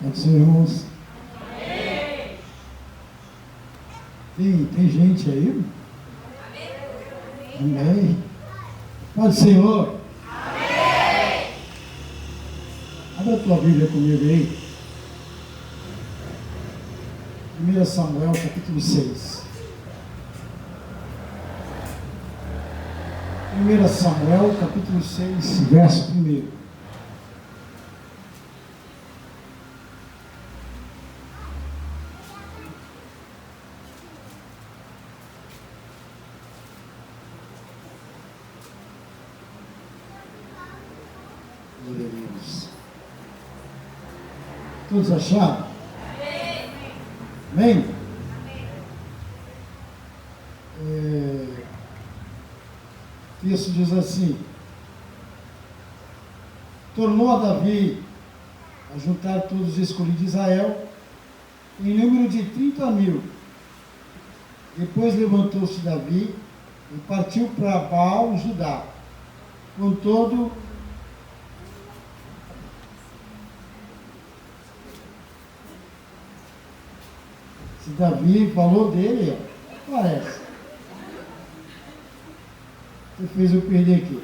Pode ser, irmãos. Tem gente aí? Amém. Pode, Senhor. Amém. Abra a tua Bíblia comigo aí. 1 Samuel, capítulo 6. 1 Samuel, capítulo 6, verso 1. Todos acharam? Amém? O texto diz assim: tornou a Davi a juntar todos os escolhidos de Israel em número de 30.000. Depois levantou-se Davi e partiu para Baal, Judá, com todo se Davi falou dele, parece. Você fez eu perder aqui.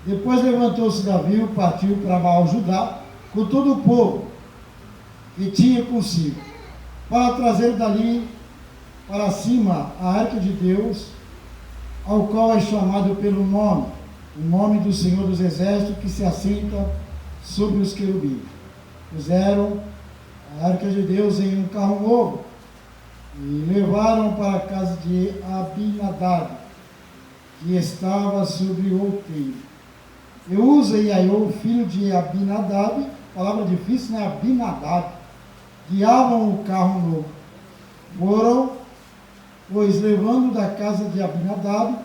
Depois levantou-se Davi e partiu para Baal, Judá, com todo o povo que tinha consigo, para trazer dali para cima a arca de Deus, ao qual é chamado pelo nome, o nome do Senhor dos Exércitos, que se assenta sobre os querubins. Puseram a arca de Deus em um carro novo e levaram para a casa de Abinadab, que estava sobre o outeiro. Eusa e Aiô, filho de Abinadab, palavra difícil, né? Abinadab, guiavam o carro novo. Foram, pois, levando da casa de Abinadab,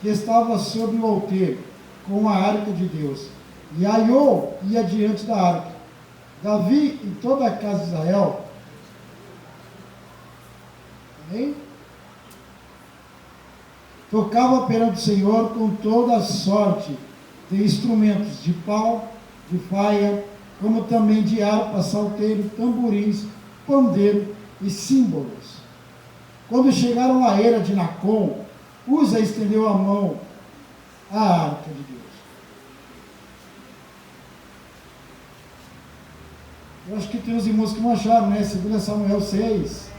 que estava sobre o outeiro, com a arca de Deus. E Aiô ia diante da arca. Davi e toda a casa de Israel, amém? Tocava perante o Senhor com toda a sorte de instrumentos de pau, de faia, como também de harpa, salteiro, tamborins, pandeiro e símbolos. Quando chegaram à eira de Nacon, Uza estendeu a mão à arca de Deus. Eu acho que tem uns irmãos que não acharam, né? 2 Samuel 6.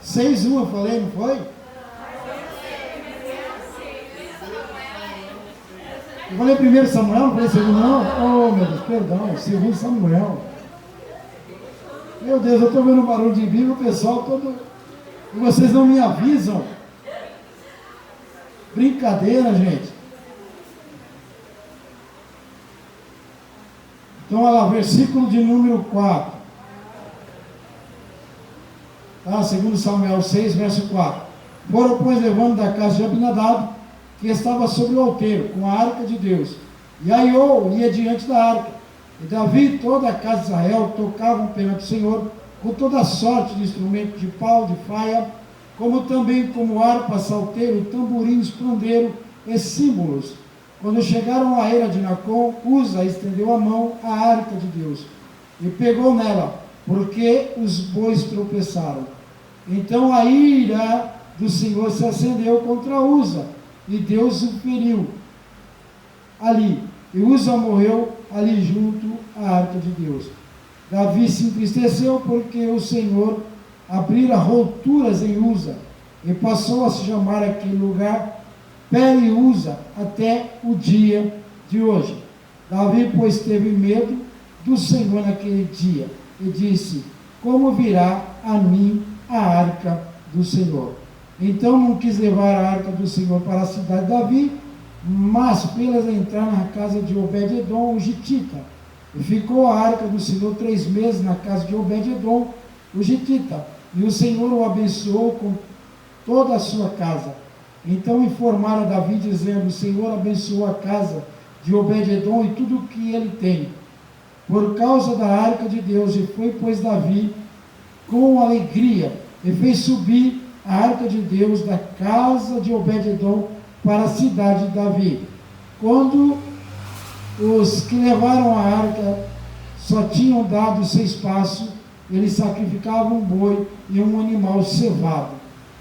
6:1 eu falei, não foi? Eu falei 1 Samuel, não falei 2 não? Oh, meu Deus, perdão, 2 Samuel. Meu Deus, eu estou vendo um barulho de Bíblia, o pessoal todo... E vocês não me avisam? Brincadeira, gente. Então, olha lá, versículo de número 4. Tá? 2 Samuel 6, verso 4. Foram, pois, levando da casa de Abinadab, que estava sobre o outeiro, com a arca de Deus. E Aiô ia diante da arca. E Davi e toda a casa de Israel tocavam perante o Senhor com toda a sorte de instrumentos de pau, de faia, como também como harpa, salteiro, tamborins, pandeiro e símbolos. Quando chegaram à eira de Nacon, Uza estendeu a mão à arca de Deus e pegou nela, porque os bois tropeçaram. Então a ira do Senhor se acendeu contra Uza, e Deus o feriu ali. E Uza morreu ali junto à arca de Deus. Davi se entristeceu porque o Senhor abrira rupturas em Uza, e passou a se chamar aquele lugar Peri-Uza até o dia de hoje. Davi, pois, teve medo do Senhor naquele dia, e disse: como virá a mim a arca do Senhor? Então não quis levar a arca do Senhor para a cidade de Davi, mas fê-las entrar na casa de Obed-edom, o gitita. E ficou a arca do Senhor 3 meses na casa de Obed-edom, o gitita. E o Senhor o abençoou com toda a sua casa. Então informaram a Davi, dizendo: o Senhor abençoou a casa de Obed-edom e tudo o que ele tem, por causa da arca de Deus. E foi, pois, Davi com alegria, e fez subir a arca de Deus da casa de Obed-edom para a cidade de Davi. Quando os que levaram a arca só tinham dado 6 passos, eles sacrificavam um boi e um animal cevado.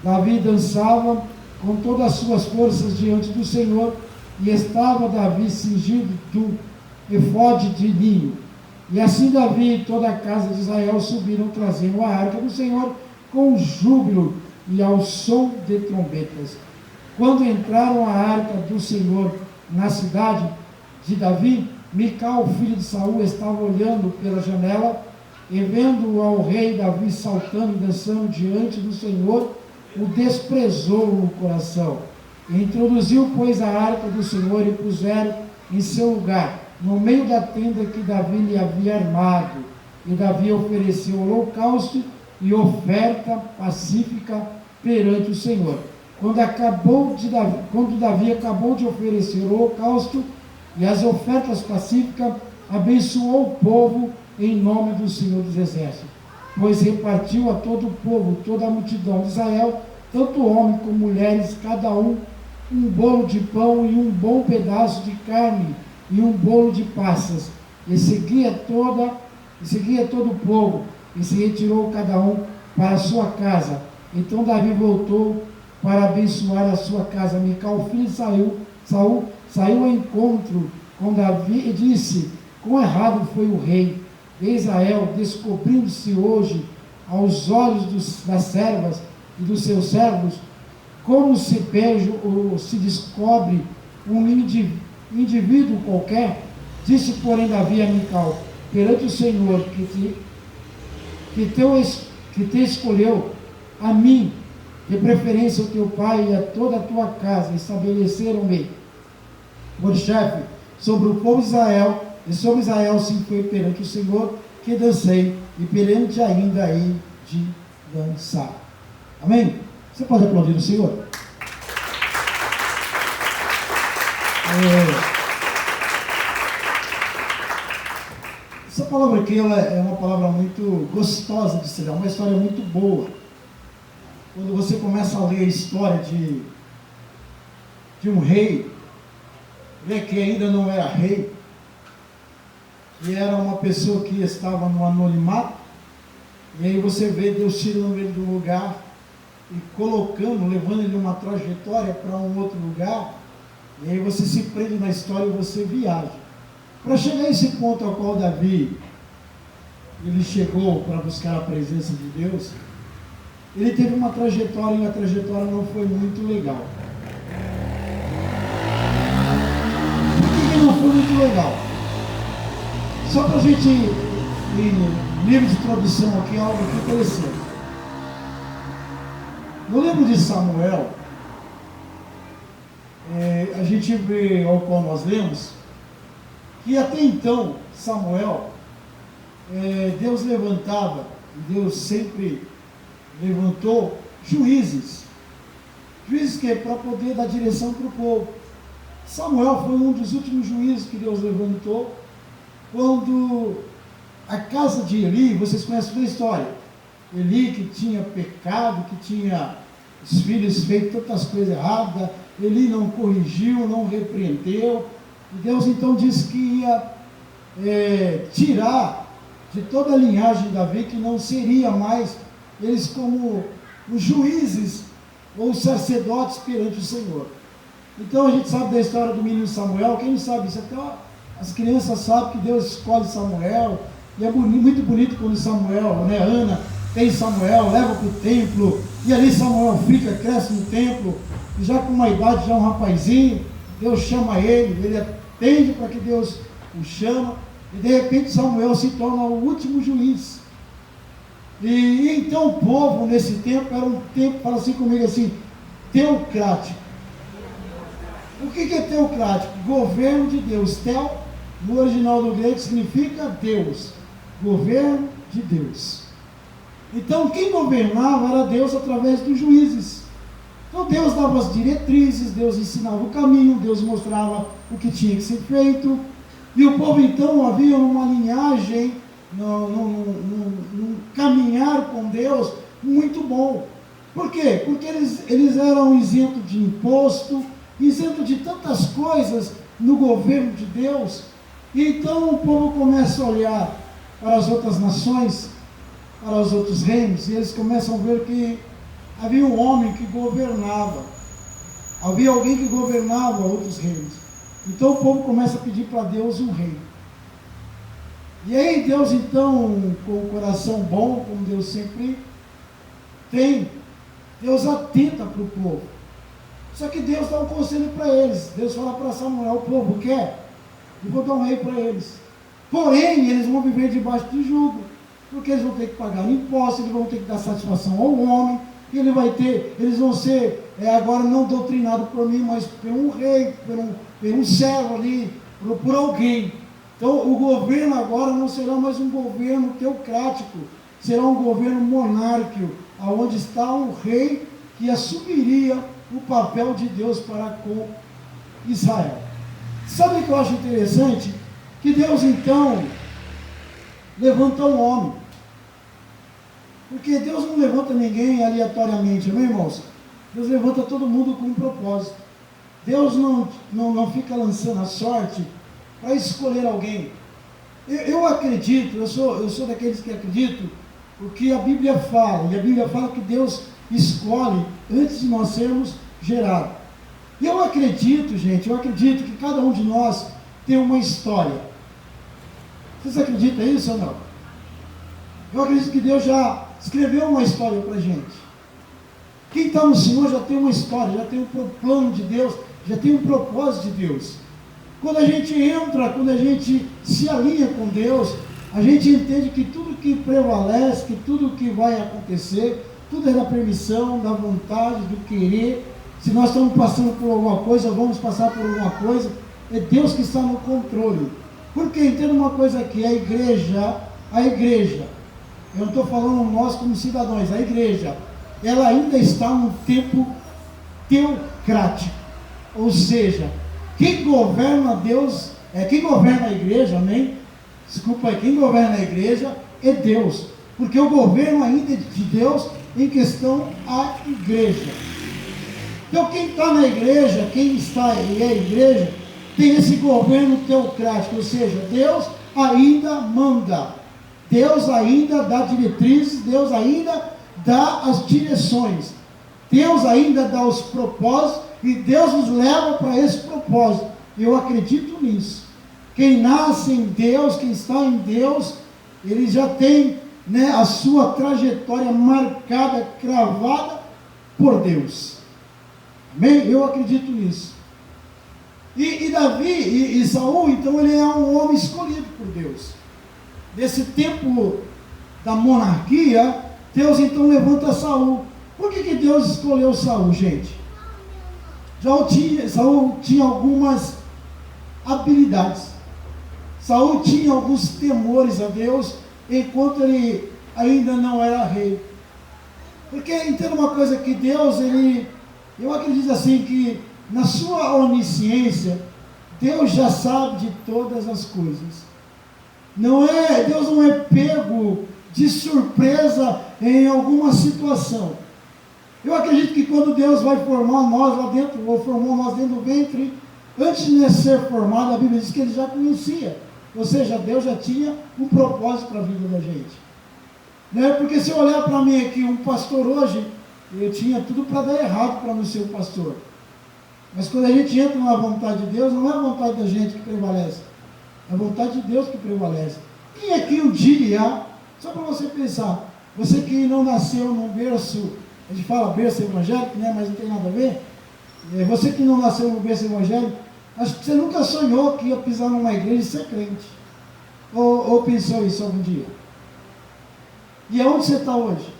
Davi dançava com todas as suas forças diante do Senhor, e estava Davi cingido do efode de linho. E assim Davi e toda a casa de Israel subiram trazendo a arca do Senhor com júbilo e ao som de trombetas. Quando entraram a arca do Senhor na cidade de Davi, Mical, filho de Saul, estava olhando pela janela, e vendo ao rei Davi saltando e dançando diante do Senhor, o desprezou no coração. E introduziu, pois, a arca do Senhor e puseram em seu lugar, no meio da tenda que Davi lhe havia armado. E Davi ofereceu holocausto e oferta pacífica perante o Senhor. Quando Davi acabou de oferecer o holocausto e as ofertas pacíficas, abençoou o povo em nome do Senhor dos Exércitos, pois repartiu a todo o povo, toda a multidão de Israel, tanto homens como mulheres, cada um bolo de pão e um bom pedaço de carne e um bolo de passas. E seguia todo o povo, e se retirou cada um para a sua casa. Então Davi voltou para abençoar a sua casa. Mical, filho de Saul, saiu ao encontro com Davi e disse: quão errado foi o rei de Israel, descobrindo-se hoje aos olhos das servas e dos seus servos, como se pede ou se descobre um indivíduo qualquer. Disse, porém, Davi a Mical: perante o Senhor que te escolheu, a mim, de preferência o teu pai e a toda a tua casa, estabeleceram-me por chefe sobre o povo de Israel, e sobre Israel sim foi perante o Senhor que dancei, e perante ainda hei de dançar. Amém? Você pode aplaudir o Senhor? Essa palavra aqui ela é uma palavra muito gostosa de se ler, uma história muito boa. Quando você começa a ler a história de um rei, que ainda não era rei, que era uma pessoa que estava no anonimato, e aí você vê Deus tirando ele do lugar e levando ele uma trajetória para um outro lugar, e aí você se prende na história e você viaja. Para chegar a esse ponto ao qual Davi, ele chegou para buscar a presença de Deus, ele teve uma trajetória, e a trajetória não foi muito legal. Por que não foi muito legal? Só para a gente, em livro de introdução aqui, algo aqui interessante. No livro de Samuel, a gente vê, ao qual nós lemos, que até então, Samuel, Deus levantava, Deus sempre levantou juízes que é para poder dar direção para o povo. Samuel foi um dos últimos juízes que Deus levantou, quando a casa de Eli, vocês conhecem toda a história, Eli que tinha pecado, que tinha os filhos feito tantas coisas erradas, Eli não corrigiu, não repreendeu, e Deus então disse que ia tirar de toda a linhagem de Davi, que não seria mais eles como os juízes ou os sacerdotes perante o Senhor. Então a gente sabe da história do menino Samuel. Quem não sabe isso? Até as crianças sabem que Deus escolhe Samuel, e é muito bonito quando Samuel, Ana tem Samuel, leva para o templo, e ali Samuel fica, cresce no templo, e já com uma idade, já um rapazinho, Deus chama ele atende para que Deus o chama, e de repente Samuel se torna o último juiz. E então o povo nesse tempo era um tempo, fala assim comigo assim, teocrático. O que é teocrático? Governo de Deus. Teo, no original do grego, significa Deus. Governo de Deus. Então quem governava era Deus através dos juízes. Então Deus dava as diretrizes, Deus ensinava o caminho, Deus mostrava o que tinha que ser feito. E o povo então havia uma linhagem, num caminhar com Deus muito bom. Por quê? Porque eles eram isentos de imposto, isentos de tantas coisas no governo de Deus, E então o povo começa a olhar para as outras nações, para os outros reinos, e eles começam a ver que havia um homem que governava, havia alguém que governava outros reinos. Então o povo começa a pedir para Deus um rei. E aí Deus então, com o coração bom, como Deus sempre tem, Deus atenta para o povo. Só que Deus dá um conselho para eles. Deus fala para Samuel: o povo quer, eu vou dar um rei para eles. Porém, eles vão viver debaixo de jugo, porque eles vão ter que pagar impostos, eles vão ter que dar satisfação ao homem, e eles vão ser agora não doutrinados por mim, mas por um rei, por um servo ali, por alguém. Então o governo agora não será mais um governo teocrático, será um governo monárquico, onde está um rei que assumiria o papel de Deus para com Israel. Sabe o que eu acho interessante? Que Deus então levanta um homem. Porque Deus não levanta ninguém aleatoriamente, não é, irmãos? Deus levanta todo mundo com um propósito. Deus não fica lançando a sorte para escolher alguém. Eu acredito, eu sou daqueles que acreditam o que a Bíblia fala. E a Bíblia fala que Deus escolhe antes de nós sermos gerados. E eu acredito, gente, que cada um de nós tem uma história. Vocês acreditam nisso ou não? Eu acredito que Deus já escreveu uma história para a gente. Quem está no Senhor já tem uma história, já tem um plano de Deus, já tem um propósito de Deus. Quando a gente entra, quando a gente se alinha com Deus, a gente entende que tudo que prevalece, que tudo que vai acontecer, tudo é da permissão, da vontade, do querer. Se nós estamos passando por alguma coisa, vamos passar por alguma coisa, é Deus que está no controle. Porque entenda uma coisa aqui, a igreja, eu não estou falando nós como cidadãos, a igreja, ela ainda está num tempo teocrático. Ou seja, quem governa Deus, quem governa a igreja, amém? Desculpa aí, quem governa a igreja é Deus. Porque o governo ainda é de Deus em questão à igreja. Então quem está na igreja, quem está e é a igreja, tem esse governo teocrático, ou seja, Deus ainda manda, Deus ainda dá diretrizes, Deus ainda dá as direções, Deus ainda dá os propósitos e Deus nos leva para esse propósito. Eu acredito nisso. Quem nasce em Deus, quem está em Deus, ele já tem, a sua trajetória marcada, cravada por Deus. Amém? Eu acredito nisso. E Davi e Saul, então ele é um homem escolhido por Deus. Nesse tempo da monarquia, Deus então levanta Saul. Por que Deus escolheu Saul, gente? Saul tinha algumas habilidades. Saul tinha alguns temores a Deus, enquanto ele ainda não era rei. Porque entenda uma coisa, que Deus, eu acredito assim, que na sua onisciência, Deus já sabe de todas as coisas. Deus não é pego de surpresa em alguma situação. Eu acredito que quando Deus vai formar nós lá dentro, ou formou nós dentro do ventre, antes de ser formado, a Bíblia diz que ele já conhecia. Ou seja, Deus já tinha um propósito para a vida da gente. Porque se eu olhar para mim aqui, um pastor hoje, eu tinha tudo para dar errado para não ser um pastor. Mas quando a gente entra na vontade de Deus, não é a vontade da gente que prevalece, é a vontade de Deus que prevalece. Quem aqui um dia, só para você pensar, você que não nasceu num berço, a gente fala berço evangélico, mas não tem nada a ver, você que não nasceu num berço evangélico, acho que você nunca sonhou que ia pisar numa igreja e ser crente, ou pensou isso algum dia? E aonde você está hoje?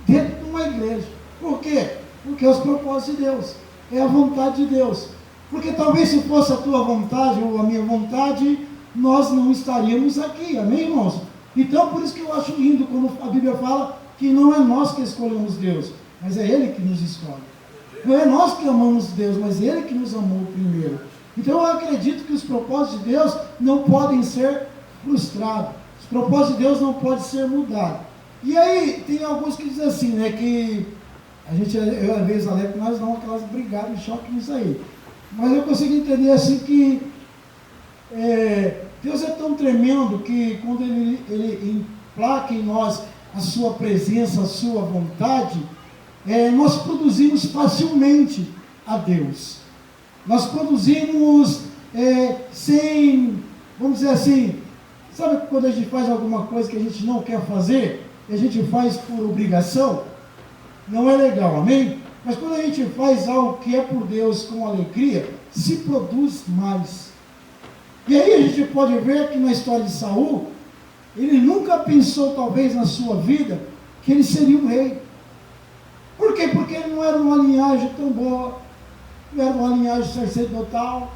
Dentro de uma igreja. Por quê? Porque é os propósitos de Deus, é a vontade de Deus. Porque talvez se fosse a tua vontade ou a minha vontade, nós não estaríamos aqui, amém, irmãos? Então, por isso que eu acho lindo quando a Bíblia fala que não é nós que escolhemos Deus, mas é Ele que nos escolhe. Não é nós que amamos Deus, mas Ele que nos amou primeiro. Então eu acredito que os propósitos de Deus não podem ser frustrados. Os propósitos de Deus não podem ser mudados. E aí, tem alguns que dizem assim, que eu às vezes, nós damos aquelas brigadas de choque nisso aí. Mas eu consigo entender assim que Deus é tão tremendo que quando Ele emplaca em nós a sua presença, a sua vontade, nós produzimos facilmente a Deus. Nós produzimos sem, vamos dizer assim, sabe quando a gente faz alguma coisa que a gente não quer fazer, e a gente faz por obrigação? Não é legal, amém? Mas quando a gente faz algo que é por Deus com alegria, se produz mais. E aí a gente pode ver que na história de Saul, ele nunca pensou, talvez, na sua vida, que ele seria um rei. Por quê? Porque ele não era uma linhagem tão boa, não era uma linhagem sacerdotal,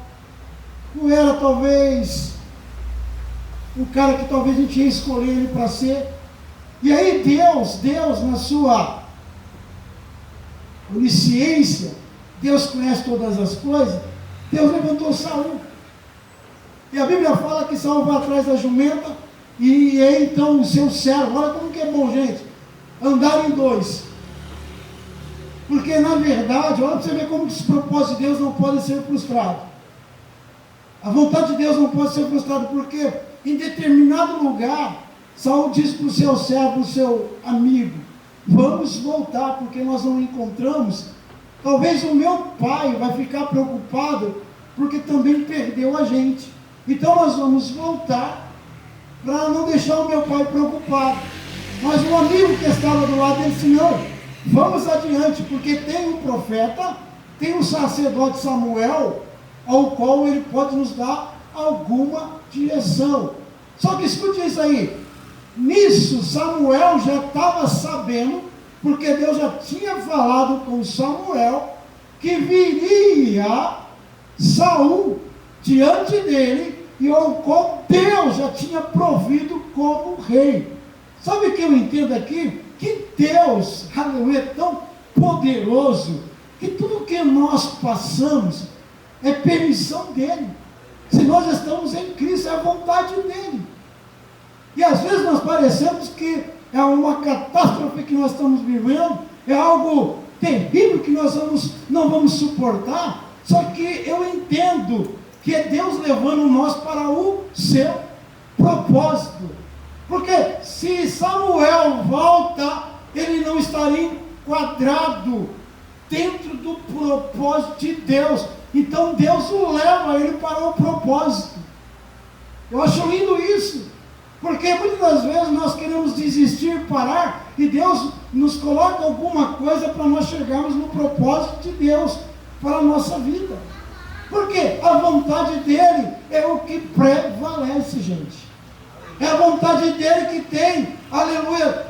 não era, talvez, um cara que talvez a gente ia escolher ele para ser. E aí Deus, na sua onisciência, Deus conhece todas as coisas, Deus levantou Saul. E a Bíblia fala que Saul vai atrás da jumenta, e então o seu servo, olha como que é bom, gente, andar em dois. Porque na verdade, olha para você ver como que os propósitos de Deus não podem ser frustrados. A vontade de Deus não pode ser frustrada, porque em determinado lugar, Saul diz para o seu servo, o seu amigo: vamos voltar, porque nós não encontramos. Talvez o meu pai vai ficar preocupado, porque também perdeu a gente. Então nós vamos voltar, para não deixar o meu pai preocupado. Mas o amigo que estava do lado dele disse: não, vamos adiante, porque tem um profeta, tem um sacerdote Samuel, ao qual ele pode nos dar alguma direção. Só que escute isso aí, nisso Samuel já estava sabendo, porque Deus já tinha falado com Samuel, que viria Saul diante dele, e ao qual Deus já tinha provido como rei. Sabe o que eu entendo aqui? Que Deus, aleluia, é tão poderoso, que tudo que nós passamos é permissão dele. Se nós estamos em Cristo, é a vontade dele. E às vezes nós parecemos que é uma catástrofe que nós estamos vivendo, é algo terrível que nós não vamos suportar. Só que eu entendo que é Deus levando nós para o seu propósito. Porque se Samuel volta, ele não estaria enquadrado dentro do propósito de Deus. Então Deus o leva ele para o propósito. Eu acho lindo isso, porque muitas das vezes nós queremos desistir, parar, e Deus nos coloca alguma coisa para nós chegarmos no propósito de Deus para a nossa vida. Porque a vontade dele é o que prevalece, gente. É a vontade dele que tem, aleluia,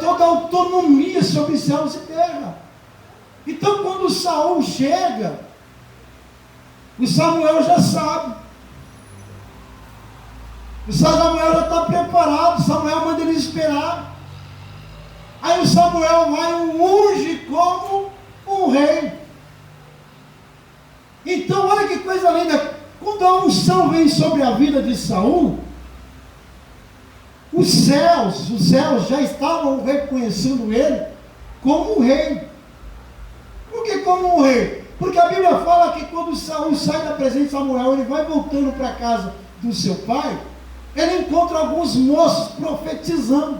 toda a autonomia sobre céus e terra. Então quando Saul chega, o Samuel já sabe. O Samuel já está preparado. Samuel manda ele esperar. Aí o Samuel vai e o unge como um rei. Então olha que coisa linda. Quando a unção vem sobre a vida de Saul, os céus já estavam reconhecendo ele como um rei. Por que como um rei? Porque a Bíblia fala que quando Saul sai da presença de Samuel, ele vai voltando para a casa do seu pai, ele encontra alguns moços profetizando.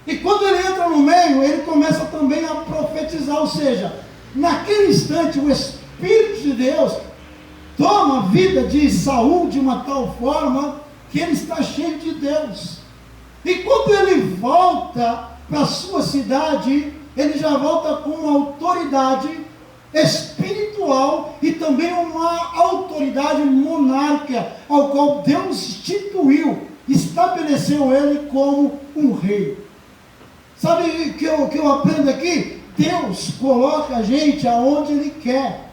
E quando ele entra no meio, ele começa também a profetizar, ou seja, naquele instante o Espírito de Deus toma a vida de Saul de uma tal forma que ele está cheio de Deus. E quando ele volta para a sua cidade, ele já volta com uma autoridade espiritual e também uma autoridade monárquica, ao qual Deus instituiu, estabeleceu ele como um rei. Sabe o que eu aprendo aqui? Deus coloca a gente aonde Ele quer.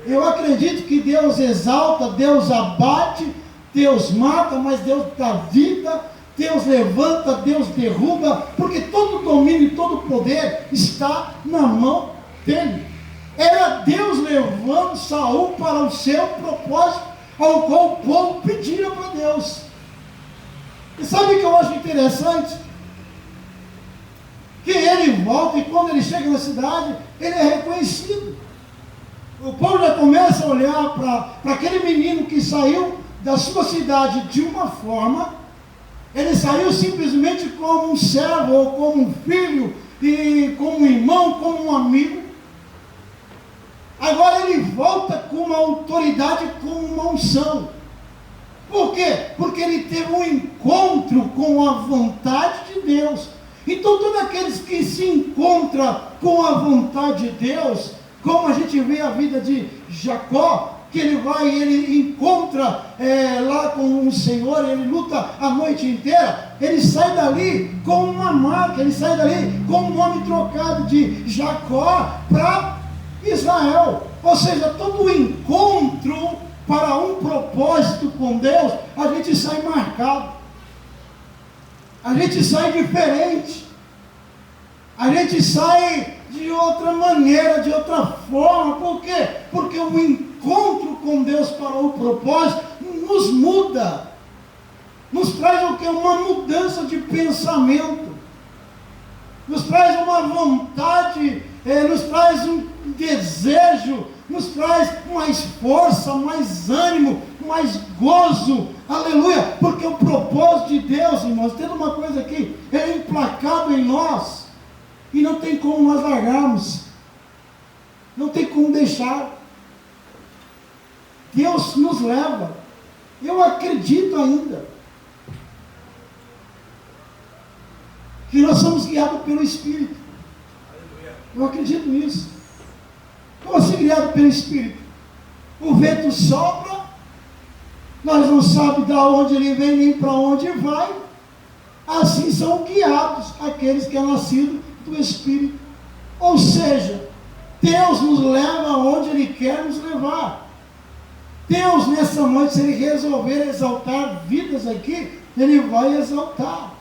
Eu acredito que Deus exalta, Deus abate, Deus mata, mas Deus dá vida, Deus levanta, Deus derruba, porque todo domínio e todo poder está na mão dele. Era Deus levando Saul para o seu propósito, ao qual o povo pedia para Deus. E sabe o que eu acho interessante? Que ele volta e quando ele chega na cidade, ele é reconhecido. O povo já começa a olhar para aquele menino que saiu da sua cidade de uma forma, ele saiu simplesmente como um servo, ou como um filho, e como um irmão, como um amigo. Agora ele volta com uma autoridade, com uma unção. Por quê? Porque ele teve um encontro com a vontade de Deus. Então todos aqueles que se encontram com a vontade de Deus, como a gente vê a vida de Jacó, que ele encontra lá com o Senhor, ele luta a noite inteira, ele sai dali com uma marca, ele sai dali com um nome trocado de Jacó para Israel. Ou seja, todo encontro para um propósito com Deus, a gente sai marcado, a gente sai diferente, a gente sai de outra maneira, de outra forma. Por quê? Porque o encontro com Deus para o propósito nos muda, nos traz o que? Uma mudança de pensamento, nos traz uma vontade, nos traz um desejo, nos traz mais força, mais ânimo, mais gozo, aleluia, porque o propósito de Deus, irmãos, tendo uma coisa aqui, é implacado em nós, e não tem como nós largarmos, não tem como deixar. Deus nos leva, eu acredito ainda, que nós somos guiados pelo Espírito, eu acredito nisso. Como assim guiado pelo Espírito? O vento sopra, nós não sabemos de onde ele vem nem para onde vai. Assim são guiados aqueles que é nascido do Espírito. Ou seja, Deus nos leva aonde Ele quer nos levar. Deus nessa noite, se Ele resolver exaltar vidas aqui, Ele vai exaltar.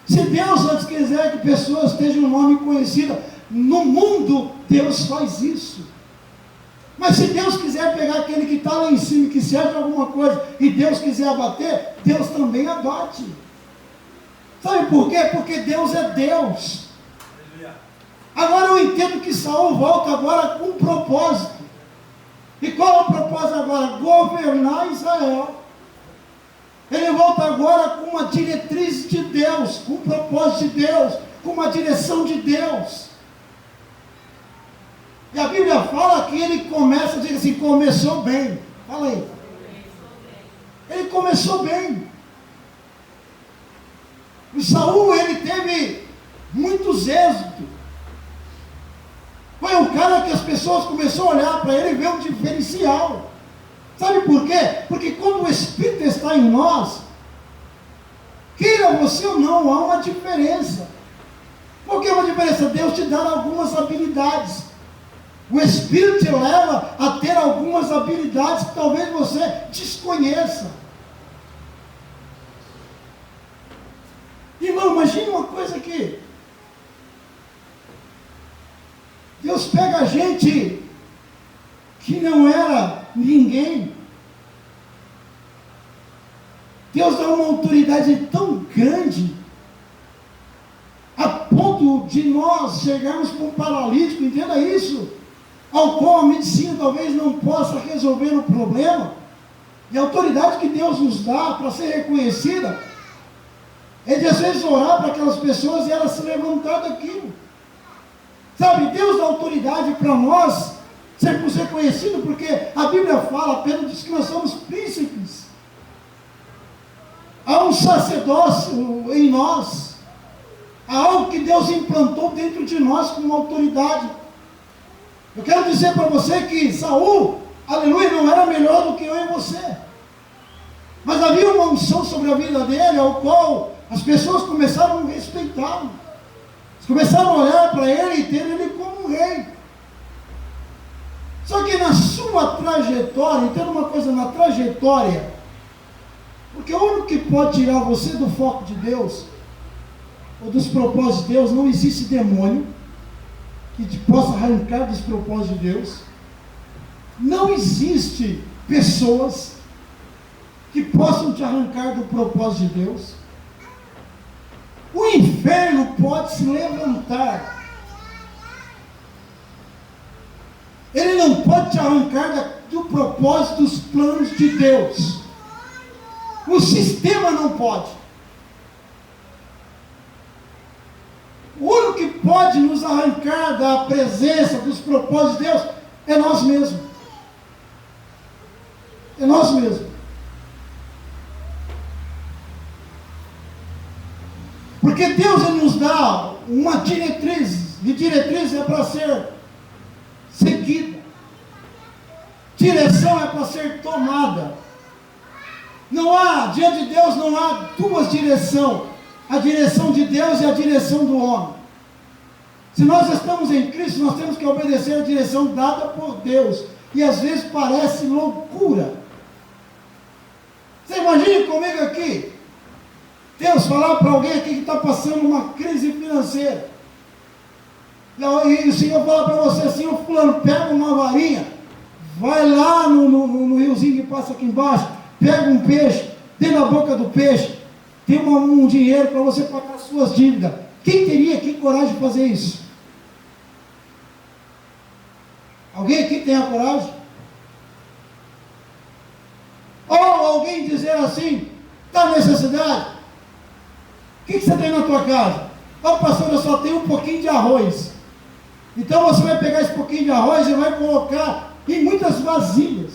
Se Deus antes quiser que pessoas tenham um nome conhecido no mundo, Deus faz isso. Mas se Deus quiser pegar aquele que está lá em cima, que serve alguma coisa, e Deus quiser abater, Deus também abate. Sabe por quê? Porque Deus é Deus. Agora eu entendo que Saul volta agora com um propósito. E qual é o propósito agora? Governar Israel. Ele volta agora com uma diretriz de Deus, com um propósito de Deus, com uma direção de Deus. E a Bíblia fala que ele começa, diz assim, começou bem. Fala aí. Ele começou bem. O Saul, ele teve muitos êxitos. Foi um cara que as pessoas começaram a olhar para ele e ver um diferencial. Sabe por quê? Porque quando o Espírito está em nós, queira você ou não, há uma diferença. Por que uma diferença? Deus te dá algumas habilidades. O Espírito te leva a ter algumas habilidades que talvez você desconheça. Irmão, imagine uma coisa aqui. Deus pega a gente que não era ninguém. Deus dá uma autoridade tão grande, a ponto de nós chegarmos com um paralítico, entenda isso, ao qual a medicina talvez não possa resolver o problema. E a autoridade que Deus nos dá para ser reconhecida é de às vezes orar para aquelas pessoas e elas se levantar daquilo. Sabe, Deus dá autoridade para nós sermos reconhecidos, porque a Bíblia fala, Pedro diz que nós somos príncipes. Há um sacerdócio em nós, há algo que Deus implantou dentro de nós com autoridade. Eu quero dizer para você que Saul, aleluia, não era melhor do que eu e você. Mas havia uma unção sobre a vida dele, ao qual as pessoas começaram a respeitá-lo. Começaram a olhar para ele e ter ele como um rei. Só que na sua trajetória, entenda uma coisa, na trajetória, porque o único que pode tirar você do foco de Deus, ou dos propósitos de Deus, não existe demônio que te possa arrancar dos propósitos de Deus. Não existe pessoas que possam te arrancar do propósito de Deus. O inferno pode se levantar, ele não pode pode te arrancar do propósito, dos planos de Deus. O sistema não pode. O único que pode nos arrancar da presença, dos propósitos de Deus, é nós mesmos. É nós mesmos. Porque Deus ele nos dá uma diretriz, e diretriz é para ser seguida. Direção é para ser tomada. Não há, diante de Deus não há duas direções. A direção de Deus e a direção do homem. Se nós estamos em Cristo, nós temos que obedecer a direção dada por Deus. E às vezes parece loucura. Você imagine comigo aqui, Deus falar para alguém aqui que está passando uma crise financeira. E o Senhor fala para você assim: ô fulano, pega uma varinha, vai lá no riozinho que passa aqui embaixo, pega um peixe, dentro da boca do peixe, tem um dinheiro para você pagar as suas dívidas. Quem teria coragem de fazer isso? Alguém aqui tem a coragem? Ou alguém dizer assim: está necessidade? O que você tem na tua casa? Ó, pastor, eu só tenho um pouquinho de arroz. Então você vai pegar esse pouquinho de arroz e vai colocar em muitas vasilhas.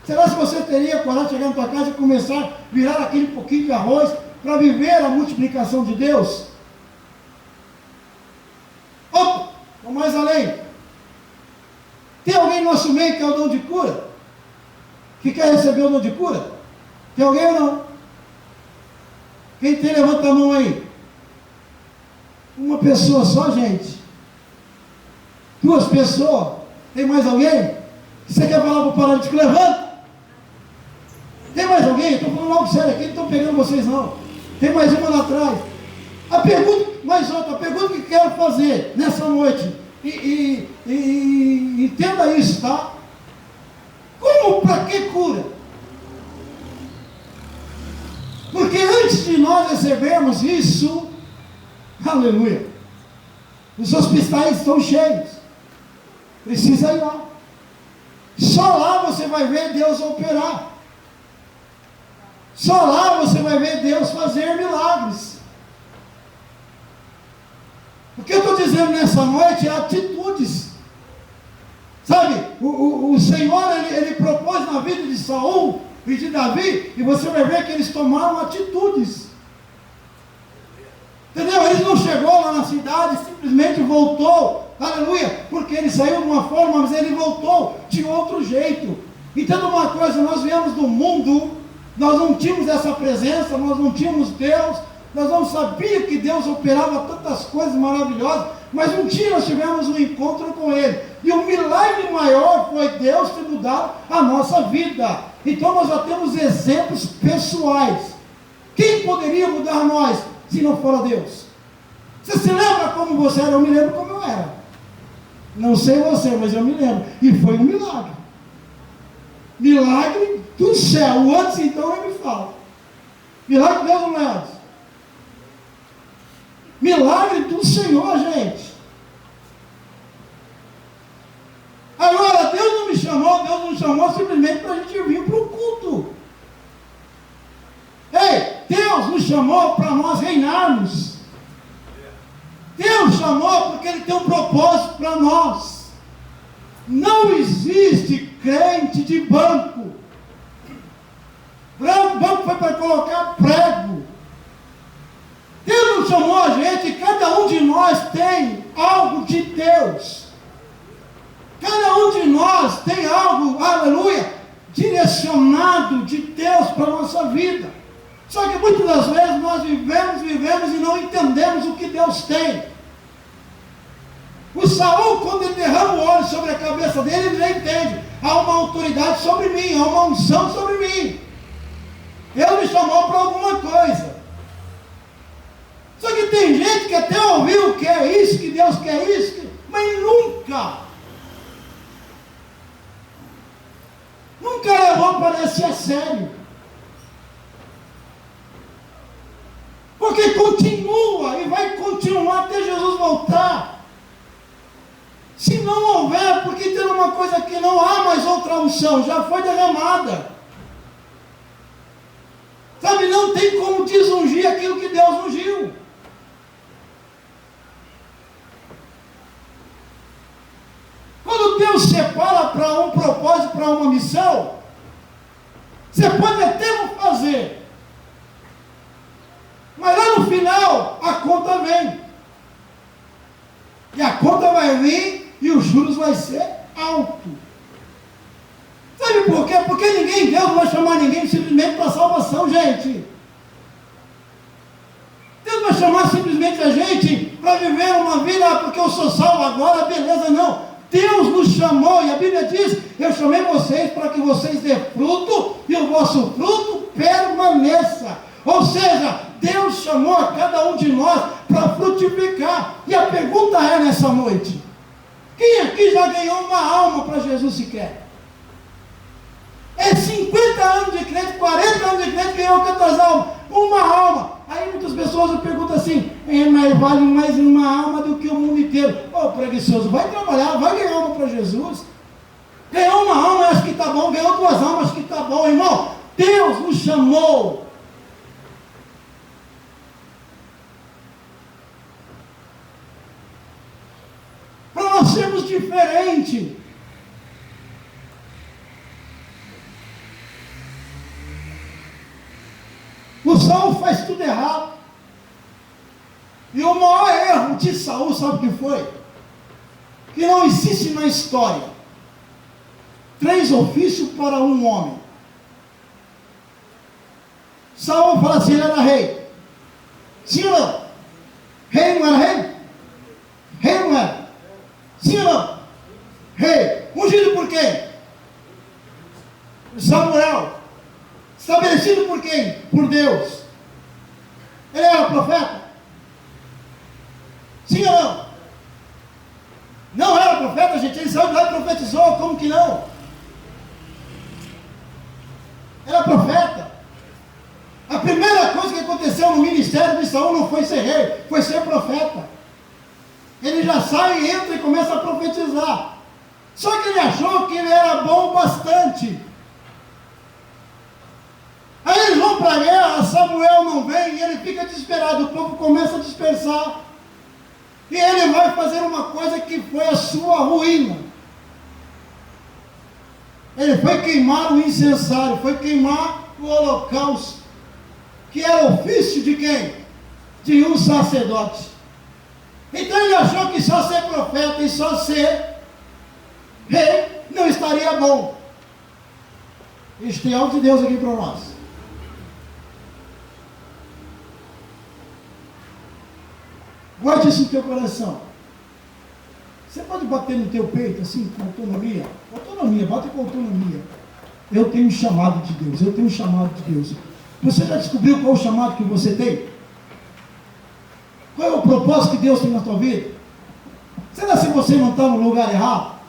Será que você teria coragem de chegar na tua casa e começar a virar aquele pouquinho de arroz para viver a multiplicação de Deus? Opa, vamos mais além. Tem alguém no nosso meio que é o dom de cura? Que quer receber o dom de cura? Tem alguém ou não? Quem tem, levanta a mão aí. Uma pessoa só, gente. Duas pessoas. Tem mais alguém? Você quer falar para o paralítico? Levanta. Tem mais alguém? Estou falando algo sério aqui, não estou pegando vocês não. Tem mais uma lá atrás. A pergunta, mais outra, a pergunta que quero fazer nessa noite, e entenda isso, tá? Como, para que cura? Porque antes de nós recebermos isso, aleluia, os hospitais estão cheios, precisa ir lá. Só lá você vai ver Deus operar. Só lá você vai ver Deus fazer milagres. O que eu estou dizendo nessa noite é atitudes. Sabe, o Senhor, ele propôs na vida de Saul e de Davi, e você vai ver que eles tomaram atitudes. Entendeu? Ele não chegou lá na cidade, simplesmente voltou, aleluia, porque ele saiu de uma forma, mas ele voltou de outro jeito. Então, uma coisa, nós viemos do mundo, nós não tínhamos essa presença, nós não tínhamos Deus, nós não sabíamos que Deus operava tantas coisas maravilhosas, mas um dia nós tivemos um encontro com Ele, e o milagre maior foi Deus ter mudado a nossa vida. Então nós já temos exemplos pessoais. Quem poderia mudar nós, se não for Deus? Você se lembra como você era? Eu me lembro como eu era. Não sei você, mas eu me lembro, e foi um milagre. Milagre do céu. O antes então nem me fala. Milagre de Deus não é antes. Milagre do Senhor, gente. Agora, Deus não me chamou simplesmente para a gente vir para o culto. Ei, Deus nos chamou para nós reinarmos. Deus chamou porque Ele tem um propósito para nós. Não existe crente de banco. Banco foi para colocar prego. Deus nos chamou a gente, cada um de nós tem algo de Deus. Cada um de nós tem algo, aleluia, direcionado de Deus para a nossa vida. Só que muitas das vezes nós vivemos e não entendemos o que Deus tem. O Saul, quando ele derrama o óleo sobre a cabeça dele, ele já entende. Há uma autoridade sobre mim, há uma unção sobre mim. Ele me chamou para alguma coisa. Só que tem gente que até ouviu que é isso, que Deus quer isso, mas nunca levou para esse a sério. Porque continua e vai continuar até Jesus voltar. Se não houver, porque tem uma uma coisa que não há mais outra unção, já foi derramada. Sabe, não tem como desungir aquilo que Deus ungiu. Quando Deus separa para um propósito, para uma missão, você pode até não fazer, mas lá no final a conta vem. E a conta vai vir e os juros vai ser alto. Sabe por quê? Porque Deus não vai chamar ninguém simplesmente para salvação, gente. Deus vai chamar simplesmente a gente para viver uma vida, porque eu sou salvo agora, beleza, não. Deus nos chamou, e a Bíblia diz, eu chamei vocês para que vocês dê fruto, e o vosso fruto permaneça. Ou seja, Deus chamou a cada um de nós para frutificar. E a pergunta é nessa noite, quem aqui já ganhou uma alma para Jesus sequer? É 50 anos de crente, 40 anos de crente, ganhou quantas almas? Uma alma. Aí muitas pessoas me perguntam assim, mas vale mais uma alma do que o mundo inteiro. Ô, preguiçoso, vai trabalhar, vai ganhar alma para Jesus. Ganhou uma alma, acho que está bom. Ganhou 2 almas, acho que está bom. Irmão, Deus nos chamou para nós sermos diferentes. O Saul faz tudo errado. E o maior erro de Saul, sabe o que foi? Que não existe na história 3 ofícios para um homem. Saul fala assim, ele era rei. Sim ou não? Rei não era rei? Rei não era? Sim ou não? Rei. Ungido por quem? Samuel. Estabelecido por quem? Por Deus. Ele era profeta? Sim ou não? Não era profeta, gente. Ele saiu de lá e profetizou. Como que não? Era profeta. A primeira coisa que aconteceu no ministério de Saul não foi ser rei, foi ser profeta. Ele já sai, entra e começa a profetizar. Só que ele achou que ele era bom bastante. Aí eles vão para a guerra, Samuel não vem e ele fica desesperado, o povo começa a dispersar. E ele vai fazer uma coisa que foi a sua ruína. Ele foi queimar o incensário, foi queimar o holocausto, que era ofício de quem? De um sacerdote. Então ele achou que só ser profeta e só ser rei não estaria bom. Isso tem algo de Deus aqui para nós. Guarde isso no teu coração. Você pode bater no teu peito assim, com autonomia? Autonomia, bate com autonomia. Eu tenho um chamado de Deus, eu tenho um chamado de Deus. Você já descobriu qual é o chamado que você tem? Qual é o propósito que Deus tem na tua vida? Será se você não está no lugar errado?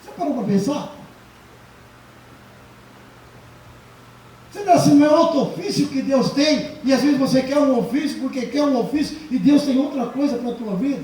Você parou para pensar? Será se não é outro ofício que Deus tem? E às vezes você quer um ofício porque quer um ofício e Deus tem outra coisa para a tua vida?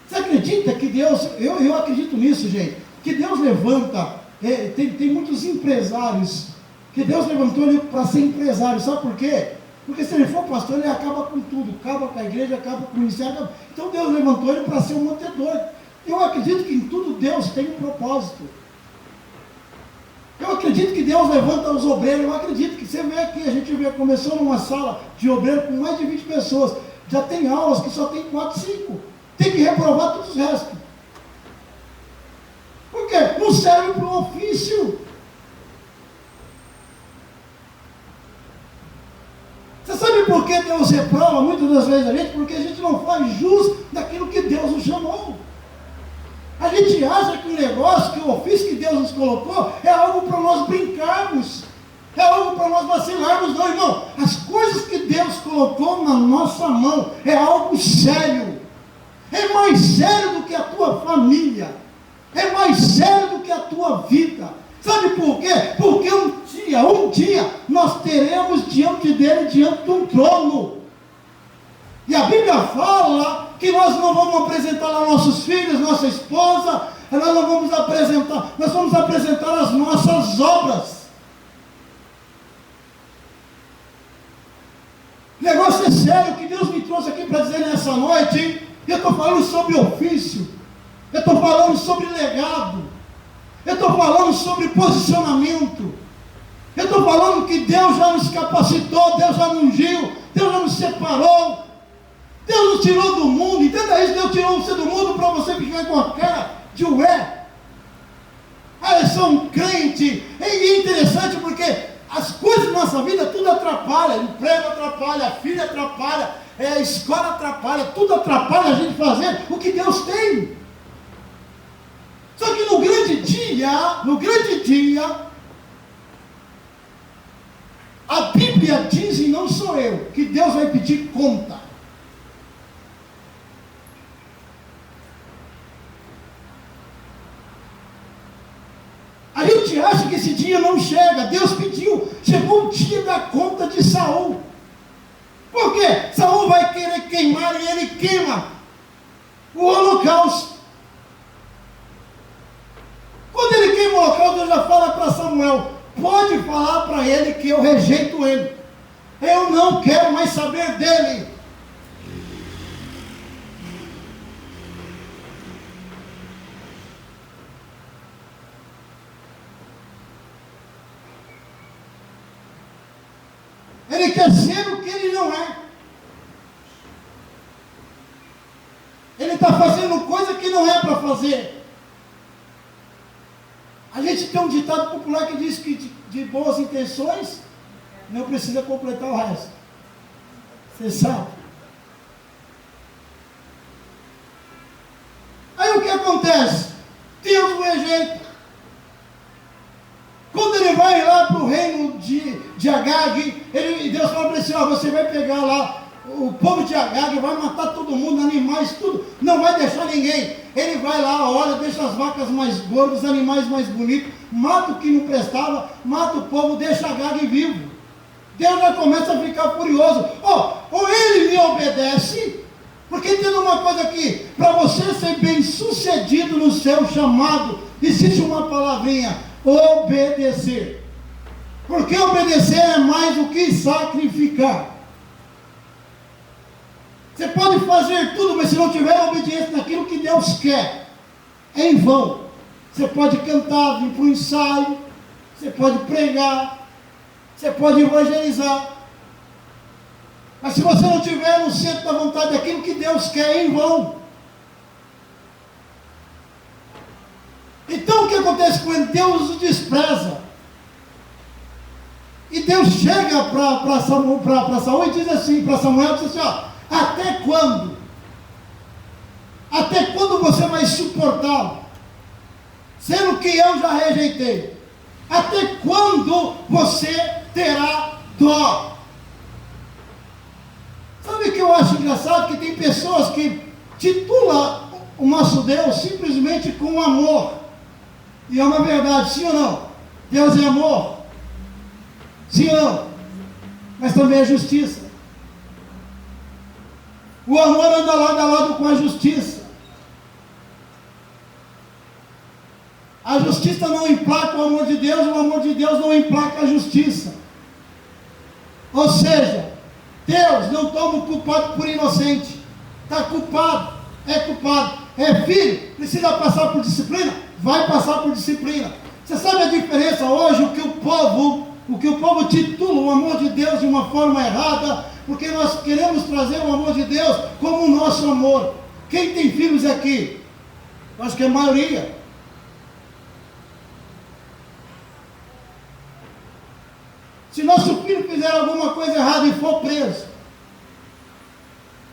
Você acredita que Deus, eu acredito nisso, gente, que Deus levanta, tem muitos empresários, que Deus levantou ele para ser empresário, sabe por quê? Porque se ele for pastor, ele acaba com tudo, acaba com a igreja, acaba com o ministério, então Deus levantou ele para ser um mantenedor. Eu acredito que em tudo Deus tem um propósito. Eu acredito que Deus levanta os obreiros, eu acredito que você vê aqui, a gente começou numa sala de obreiro com mais de 20 pessoas, já tem aulas que só tem 4, 5, tem que reprovar todos os restos. Por quê? Não serve para o ofício. Você sabe por que Deus reprova muitas das vezes a gente? Porque a gente não faz jus daquilo que Deus nos chamou. A gente acha que o negócio, que o ofício que Deus nos colocou é algo para nós brincarmos, é algo para nós vacilarmos. Não, irmão, as coisas que Deus colocou na nossa mão é algo sério, é mais sério do que a tua família, é mais sério do que a tua vida. Sabe por quê? Porque um dia nós teremos diante dele, diante de um trono. E a Bíblia Bíblia fala que nós não vamos apresentar lá nossos filhos, nossa esposa, nós não vamos apresentar, nós vamos apresentar as nossas obras. O negócio é sério, que Deus me trouxe aqui para dizer nessa noite. Eu estou falando sobre ofício, eu estou falando sobre legado, eu estou falando sobre posicionamento, eu estou falando que Deus já nos capacitou, Deus já nos ungiu, Deus já nos separou, Deus nos tirou do mundo. Entenda isso, Deus tirou você do mundo para você ficar com a cara de ué. Ah, eu sou um crente. É interessante porque as coisas da nossa vida tudo atrapalha, emprego atrapalha, filho atrapalha, escola atrapalha, tudo atrapalha a gente fazer o que Deus tem. Só que no grande dia, a Bíblia diz, e não sou eu, que Deus vai pedir conta. A gente acha que esse dia não chega. Deus pediu, chegou o dia da conta de Saul. Por quê? Saul vai querer queimar e ele queima o holocausto. Quando ele queima o holocausto, Deus já fala para Samuel: pode falar para ele que eu rejeito ele, eu não quero mais saber dele. Ele quer ser o que ele não é. Ele está fazendo coisa que não é para fazer. A gente tem um ditado popular que diz que de boas intenções não precisa completar o resto. Você sabe. Aí o que acontece? Deus o rejeita. Quando ele vai lá para o reino de Agag, Deus fala para ele assim: ó, você vai pegar lá o povo de Agag, vai matar todo mundo, animais, tudo, não vai deixar ninguém. Ele vai lá, olha, deixa as vacas mais gordas, os animais mais bonitos, mata o que não prestava, mata o povo, deixa Agag vivo. Deus já começa a ficar furioso. Ou ele me obedece, porque tem uma coisa aqui, para você ser bem sucedido no seu chamado, existe uma palavrinha: obedecer. Porque obedecer é mais do que sacrificar. Você pode fazer tudo, mas se não tiver obediência naquilo que Deus quer, é em vão. Você pode cantar, vir para o ensaio, você pode pregar, você pode evangelizar, mas se você não tiver no centro da vontade daquilo que Deus quer, é em vão. Então o que acontece com ele? Deus o despreza. E Deus chega para Saul e diz assim, para Samuel, diz assim: ó, até quando? Até quando você vai suportá-lo? Sendo que eu já rejeitei. Até quando você terá dó? Sabe o que eu acho engraçado? Que tem pessoas que titulam o nosso Deus simplesmente com amor. E é uma verdade, sim ou não? Deus é amor? Sim ou não? Mas também é justiça. O amor anda lado a lado com a justiça. A justiça não emplaca o amor de Deus, o amor de Deus não emplaca a justiça. Ou seja, Deus não toma o culpado por inocente. Está culpado, é culpado. É filho, precisa passar por disciplina? Vai passar por disciplina. Você sabe a diferença hoje, o que o povo titula o amor de Deus de uma forma errada, porque nós queremos trazer o amor de Deus como o nosso amor. Quem tem filhos aqui? Eu acho que é a maioria. Se nosso filho fizer alguma coisa errada e for preso,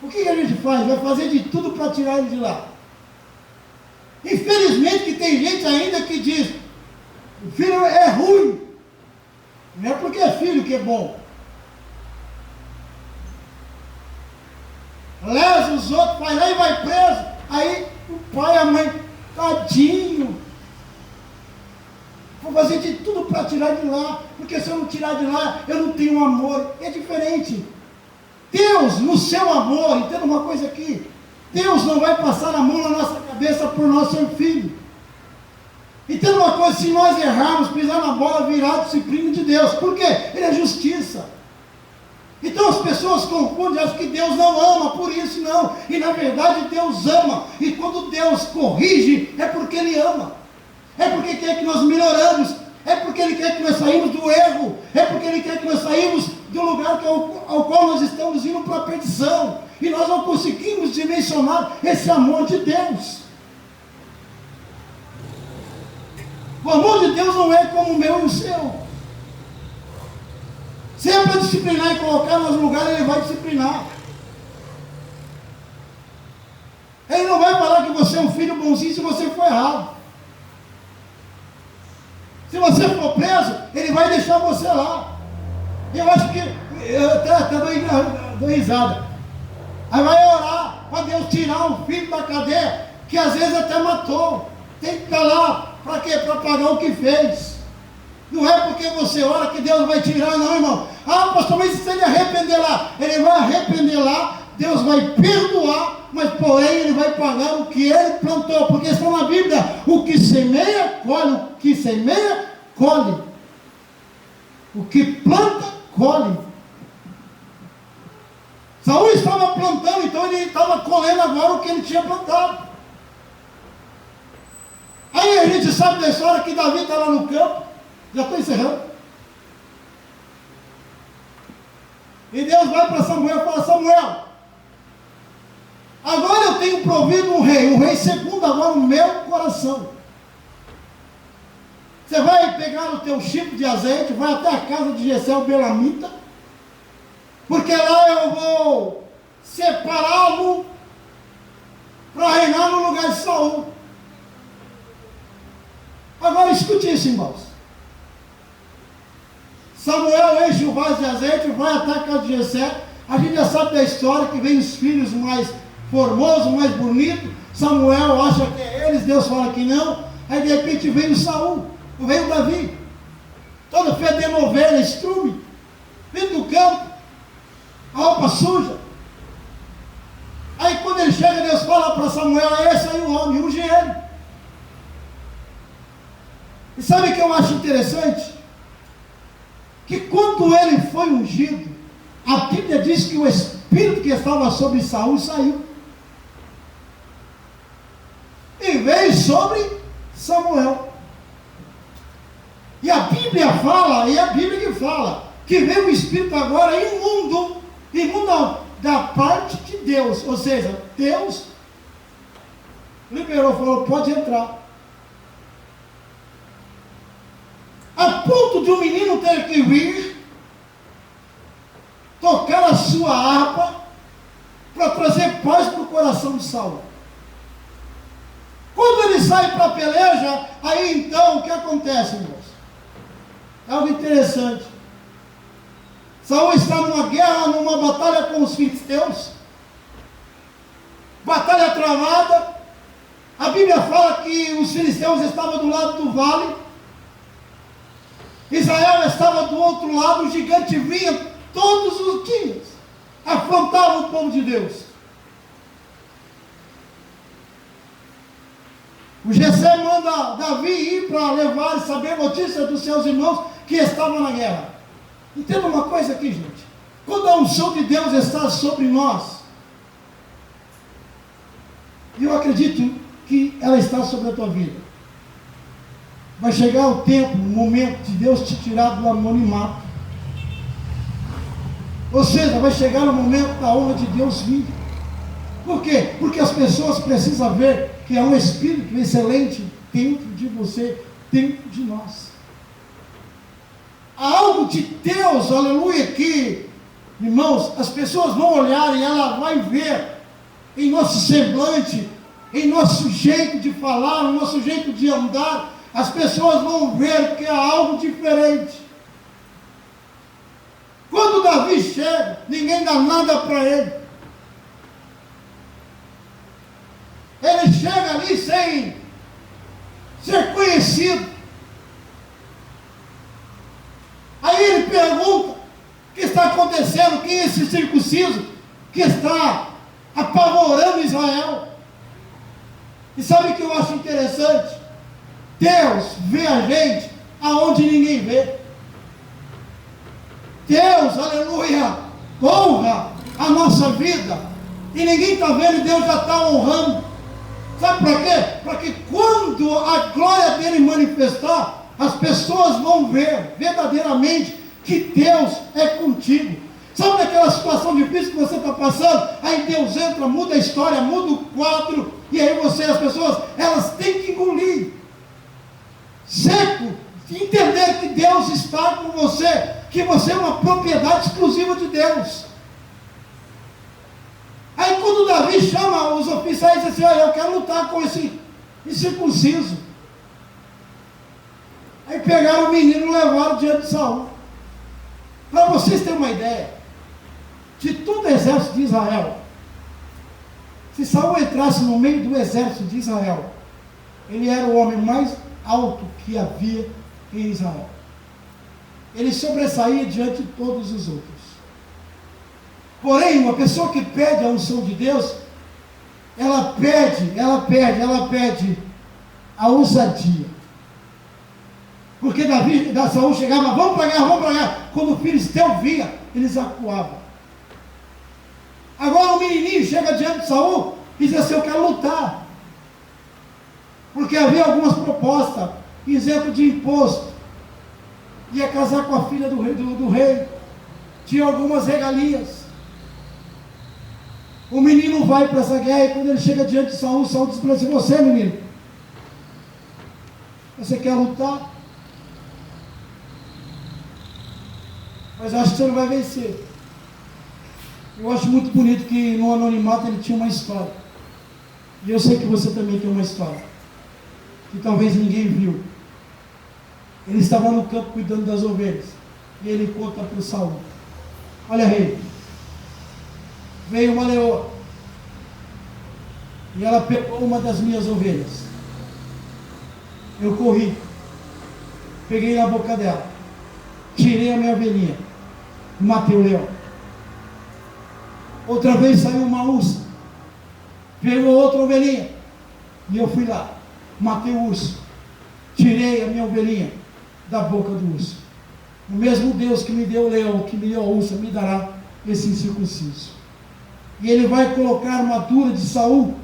o que a gente faz? Vai fazer de tudo para tirar ele de lá. Infelizmente que tem gente ainda que diz: o filho é ruim. Não é porque é filho que é bom. Lesa os outros, vai lá e vai preso. Aí o pai e a mãe, tadinho, vou fazer de tudo para tirar de lá, porque se eu não tirar de lá, eu não tenho amor. É diferente. Deus, no seu amor, entenda uma coisa aqui, Deus não vai passar a mão na nossa cabeça por nós ser filho. Entenda uma coisa, se nós errarmos, pisar na bola, virar a disciplina de Deus. Por quê? Ele é justiça. Então as pessoas confundem, acham que Deus não ama, por isso não. E na verdade Deus ama. E quando Deus corrige, é porque Ele ama. É porque quer que nós melhoramos. É porque Ele quer que nós saímos do erro. É porque Ele quer que nós saímos do lugar ao qual nós estamos indo para a perdição. E nós não conseguimos dimensionar esse amor de Deus. O amor de Deus não é como o meu e o seu. Se é para disciplinar e colocar nos lugares, Ele vai disciplinar. Ele não vai falar que você é um filho bonzinho se você for errado. Se você for preso, Ele vai deixar você lá. Eu acho que, eu até dou risada. Aí vai orar para Deus tirar um filho da cadeia, que às vezes até matou. Tem que estar lá, para quê? Para pagar o que fez. Não é porque você ora que Deus vai tirar, não, irmão. Ah, pastor, mas se ele arrepender lá, ele vai arrepender lá, Deus vai perdoar, mas porém ele vai pagar o que ele plantou, porque está na Bíblia, o que semeia, colhe, o que semeia, colhe. O que planta, colhe. Saul estava plantando, então ele estava colhendo agora o que ele tinha plantado. Aí a gente sabe da história que Davi está lá no campo, já estou encerrando. E Deus vai para Samuel e fala: Samuel, agora eu tenho provido um rei segundo agora o meu coração. Você vai pegar o teu chifre de azeite, vai até a casa de Jessé o Belamita, porque lá eu vou separá-lo para reinar no lugar de Saul. Agora escute isso, irmãos. Samuel enche o vaso de azeite, vai até a casa de Jessé. A gente já sabe da história que vem os filhos mais formosos, mais bonitos. Samuel acha que é eles, Deus fala que não. Aí de repente vem o Saul, veio o Davi, todo fedendo ovelha, estrume, vindo do campo, a roupa suja. Aí quando ele chega, Deus fala para Samuel: é esse aí o homem, unge ele. E sabe o que eu acho interessante? Que quando ele foi ungido, a Bíblia diz que o Espírito que estava sobre Saul saiu. E veio sobre Samuel. E a Bíblia fala, e é a Bíblia que fala, que veio o Espírito agora imundo da parte de Deus. Ou seja, Deus liberou, falou: pode entrar. A ponto de um menino ter que vir tocar a sua harpa para trazer paz para o coração de Saul. Quando ele sai para a peleja, aí então o que acontece, irmãos? É algo interessante. Saul está numa guerra, numa batalha com os filisteus, batalha travada. A Bíblia fala que os filisteus estavam do lado do vale, Israel estava do outro lado. O gigante vinha todos os dias, afrontava o povo de Deus. O Jessé manda Davi ir para levar e saber notícia dos seus irmãos que estavam na guerra. Entenda uma coisa aqui, gente. Quando a unção de Deus está sobre nós, e eu acredito que ela está sobre a tua vida, vai chegar o tempo, o momento de Deus te tirar do anonimato. Ou seja, vai chegar o momento da honra de Deus vir. Por quê? Porque as pessoas precisam ver que há um Espírito excelente dentro de você, dentro de nós. Há algo de Deus, aleluia, que, irmãos, as pessoas vão olhar e ela vai ver em nosso semblante, em nosso jeito de falar, no nosso jeito de andar. As pessoas vão ver que há algo diferente. Quando Davi chega, ninguém dá nada para ele. Ele chega ali sem ser conhecido. Aí ele pergunta: o que está acontecendo? Quem é esse circunciso que está apavorando Israel. E sabe o que eu acho interessante? Deus vê a gente aonde ninguém vê. Deus, aleluia, honra a nossa vida. E ninguém está vendo e Deus já está honrando. Sabe para quê? Para que quando a glória dele manifestar, as pessoas vão ver verdadeiramente que Deus é contigo. Sabe daquela situação difícil que você está passando? Aí Deus entra, muda a história, muda o quadro, e aí você, as pessoas, elas têm que engolir seco, entender que Deus está com você, que você é uma propriedade exclusiva de Deus. Aí quando Davi chama os oficiais e diz assim: olha, eu quero lutar com esse incircunciso. Aí pegaram o menino e levaram diante de Saul. Para vocês terem uma ideia, de todo o exército de Israel, se Saul entrasse no meio do exército de Israel, ele era o homem mais alto que havia em Israel. Ele sobressaía diante de todos os outros. Porém, uma pessoa que pede a unção de Deus, ela pede a ousadia. Porque Saul chegava: vamos para guerra. Quando o filisteu via, eles acuavam. Agora o menininho chega diante de Saul e diz assim: eu quero lutar. Porque havia algumas propostas, isento de imposto, ia casar com a filha do rei, tinha algumas regalias. O menino vai para essa guerra, e quando ele chega diante de Saul, Saul diz para ele: você, menino, você quer lutar? Mas acho que você não vai vencer. Eu acho muito bonito que no anonimato ele tinha uma história. E eu sei que você também tem uma história, que talvez ninguém viu. Ele estava no campo cuidando das ovelhas, e ele conta para o Saul: olha, rei, veio uma leoa, e ela pegou uma das minhas ovelhas. Eu corri, peguei na boca dela, tirei a minha ovelhinha, matei o leão. Outra vez saiu uma ursa, pegou outra ovelhinha, e eu fui lá, matei o urso, tirei a minha ovelhinha da boca do urso. O mesmo Deus que me deu o leão, que me deu a ursa, me dará esse incircunciso. E ele vai colocar a armadura de Saul.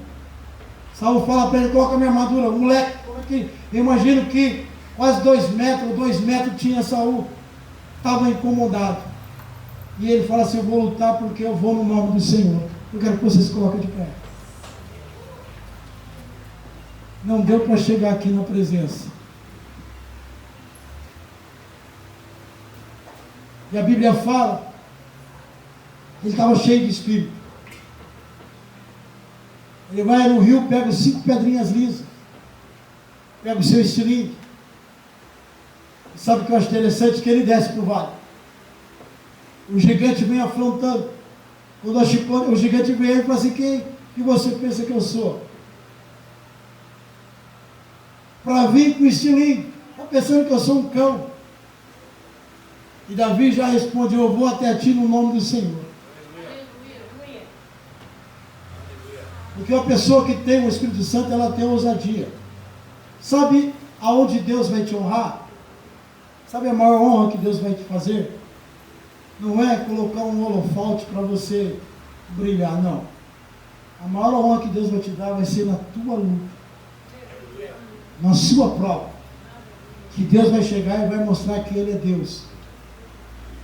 Saul fala para ele: coloca a minha armadura. O moleque, como é que, eu imagino que quase 2 metros tinha Saul, estava incomodado. E ele fala assim: eu vou lutar porque eu vou no nome do Senhor. Eu quero que vocês coloquem de pé. Não deu para chegar aqui na presença. E a Bíblia fala, ele estava cheio de espírito. Ele vai no rio, pega 5 pedrinhas lisas, pega o seu estilingue. Sabe o que eu acho interessante? Que ele desce para o vale. O gigante vem afrontando. Quando o gigante vem, ele fala assim: quem que você pensa que eu sou? Para vir com o estilingue, está pensando que eu sou um cão. E Davi já respondeu: eu vou até ti no nome do Senhor. Porque a pessoa que tem o Espírito Santo, ela tem ousadia. Sabe aonde Deus vai te honrar? Sabe a maior honra que Deus vai te fazer? Não é colocar um holofote para você brilhar, não. A maior honra que Deus vai te dar vai ser na tua luta, na sua prova. Que Deus vai chegar e vai mostrar que Ele é Deus.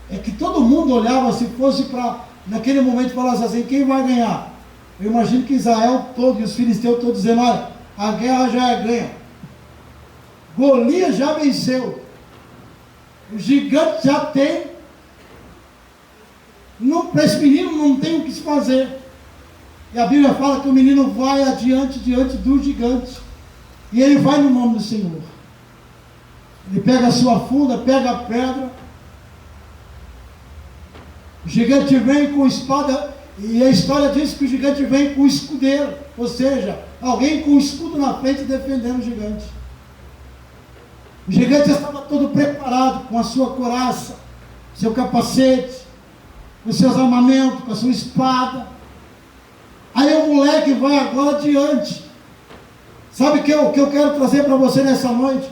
É que todo mundo olhava, se fosse para, naquele momento, falasse assim: quem vai ganhar? Eu imagino que Israel todo e os filisteus todos dizendo: olha, a guerra já é ganha. Golias já venceu. O gigante já tem. Para esse menino não tem o que se fazer. E a Bíblia fala que o menino vai diante do gigante. E ele vai no nome do Senhor. Ele pega a sua funda, pega a pedra. O gigante vem com espada. E a história diz que o gigante vem com o escudeiro. Ou seja, alguém com o escudo na frente defendendo o gigante. O gigante estava todo preparado com a sua couraça, seu capacete. com os seus armamentos, com a sua espada. Aí o moleque vai agora adiante. Sabe o que eu quero trazer para você nessa noite?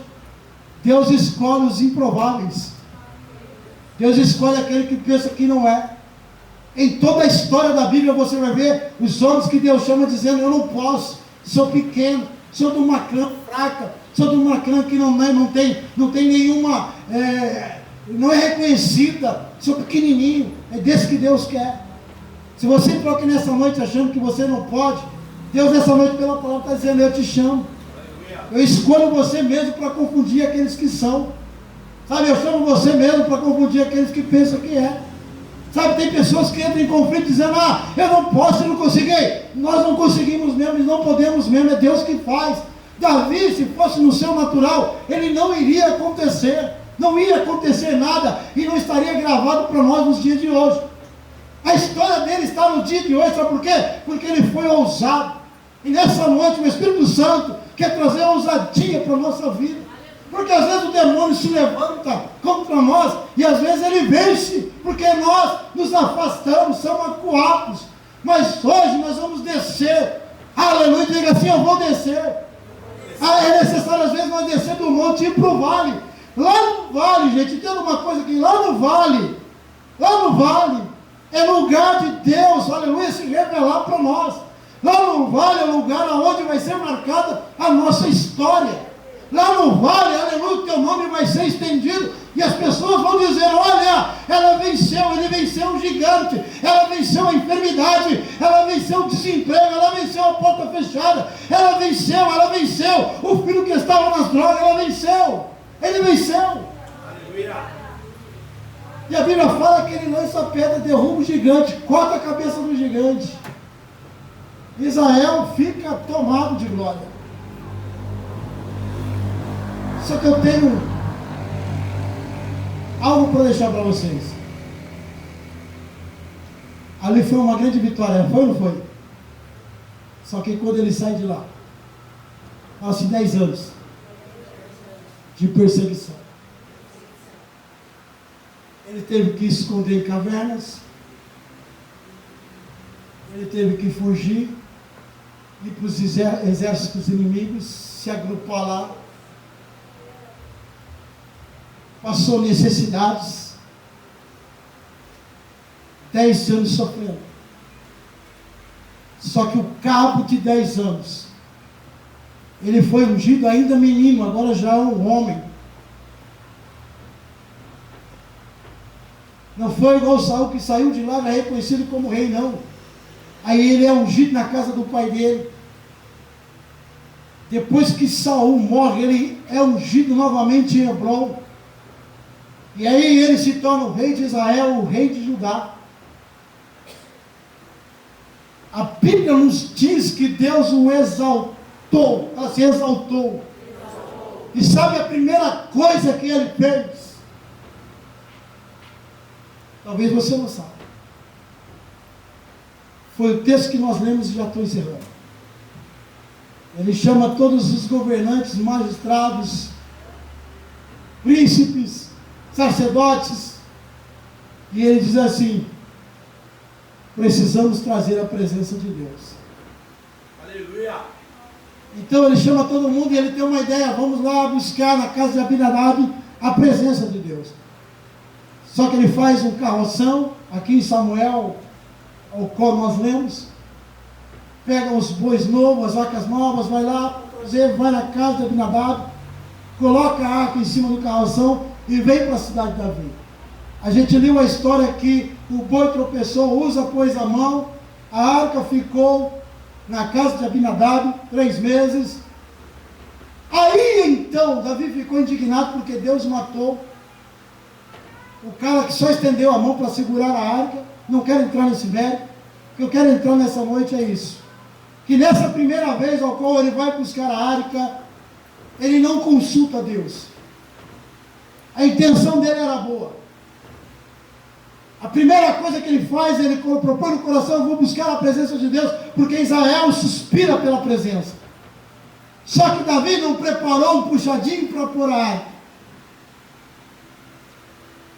Deus escolhe os improváveis. Deus escolhe aquele que pensa que não é. Em toda a história da Bíblia você vai ver os homens que Deus chama dizendo: eu não posso, sou pequeno, sou de uma clã fraca, sou de uma clã que não tem nenhuma, não é reconhecida, sou pequenininho. É desse que Deus quer. Se você entrou aqui nessa noite achando que você não pode, Deus nessa noite pela palavra está dizendo: eu te chamo. Eu escolho você mesmo para confundir aqueles que são. Sabe, eu chamo você mesmo para confundir aqueles que pensam que é. Sabe, tem pessoas que entram em conflito dizendo: eu não posso, eu não consegui. Nós não conseguimos mesmo, e não podemos mesmo, é Deus que faz. Davi, se fosse no seu natural, ele não iria acontecer. Não ia acontecer nada e não estaria gravado para nós nos dias de hoje. A história dele está no dia de hoje, sabe por quê? Porque ele foi ousado. E nessa noite o Espírito Santo quer trazer ousadia para a nossa vida. Porque às vezes o demônio se levanta contra nós e às vezes ele vence, porque nós nos afastamos, somos acuados. Mas hoje nós vamos descer. Aleluia, diga assim: eu vou descer. É necessário às vezes nós descer do monte e ir para o vale. Lá no vale, gente, entenda uma coisa aqui: lá no vale é lugar de Deus, aleluia, se revelar para nós. Lá no vale é o lugar onde vai ser marcada a nossa história. Lá no vale, aleluia, o teu nome vai ser estendido. E as pessoas vão dizer: olha, ela venceu, ele venceu o gigante, ela venceu a enfermidade, ela venceu o desemprego, ela venceu a porta fechada, ela venceu o filho que estava nas drogas, ela venceu, ele venceu. Aleluia. E a Bíblia fala que ele lança a pedra, derruba o gigante, corta a cabeça do gigante. Israel fica tomado de glória. Só que eu tenho algo para deixar para vocês. Ali foi uma grande vitória, foi ou não foi? Só que quando ele sai de lá, passa 10 anos de perseguição. Ele teve que esconder em cavernas, ele teve que fugir, ir para os exércitos inimigos, se agrupar lá, passou necessidades, 10 anos sofrendo. Só que o cabo de 10 anos, ele foi ungido ainda menino, agora já é um homem. Não foi igual Saul, que saiu de lá, já é reconhecido como rei, não. Aí ele é ungido na casa do pai dele. Depois que Saul morre, ele é ungido novamente em Hebrom. E aí ele se torna o rei de Israel, o rei de Judá. A Bíblia nos diz que Deus o exaltou, ela se exaltou. E sabe a primeira coisa que ele fez? Talvez você não saiba. Foi o texto que nós lemos e já estou encerrando. Ele chama todos os governantes, magistrados, príncipes, sacerdotes, e ele diz assim: precisamos trazer a presença de Deus. Aleluia! Então ele chama todo mundo e ele tem uma ideia: vamos lá buscar na casa de Abinadab a presença de Deus. Só que ele faz um carroção, aqui em Samuel, ao qual nós lemos, pega os bois novos, as vacas novas, vai lá trazer, vai na casa de Abinadab, coloca a arca em cima do carroção e vem para a cidade de Davi. A gente leu a história que o boi tropeçou, usa pois a mão, a arca ficou na casa de Abinadab 3 meses. Aí então Davi ficou indignado porque Deus matou o cara que só estendeu a mão para segurar a arca. Não quero entrar nesse mérito. O que eu quero entrar nessa noite é isso: que nessa primeira vez ao qual ele vai buscar a arca, ele não consulta Deus. A intenção dele era boa. A primeira coisa que ele faz, ele propõe no coração: eu vou buscar a presença de Deus, porque Israel suspira pela presença. Só que Davi não preparou um puxadinho para pôr a arca.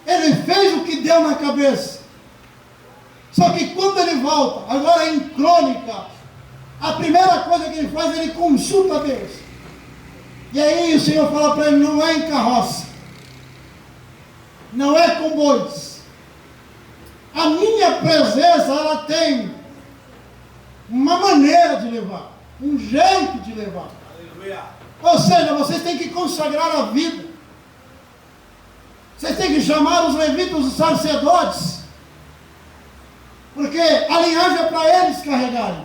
Ele fez o que deu na cabeça. Só que quando ele volta, agora em crônica, a primeira coisa que ele faz, ele consulta Deus. E aí o Senhor fala para ele, não é em carroça, não é com bois. A minha presença, ela tem uma maneira de levar, um jeito de levar. Aleluia. Ou seja, vocês têm que consagrar a vida. Vocês têm que chamar os levitas, os sacerdotes, porque a linhagem é para eles carregarem.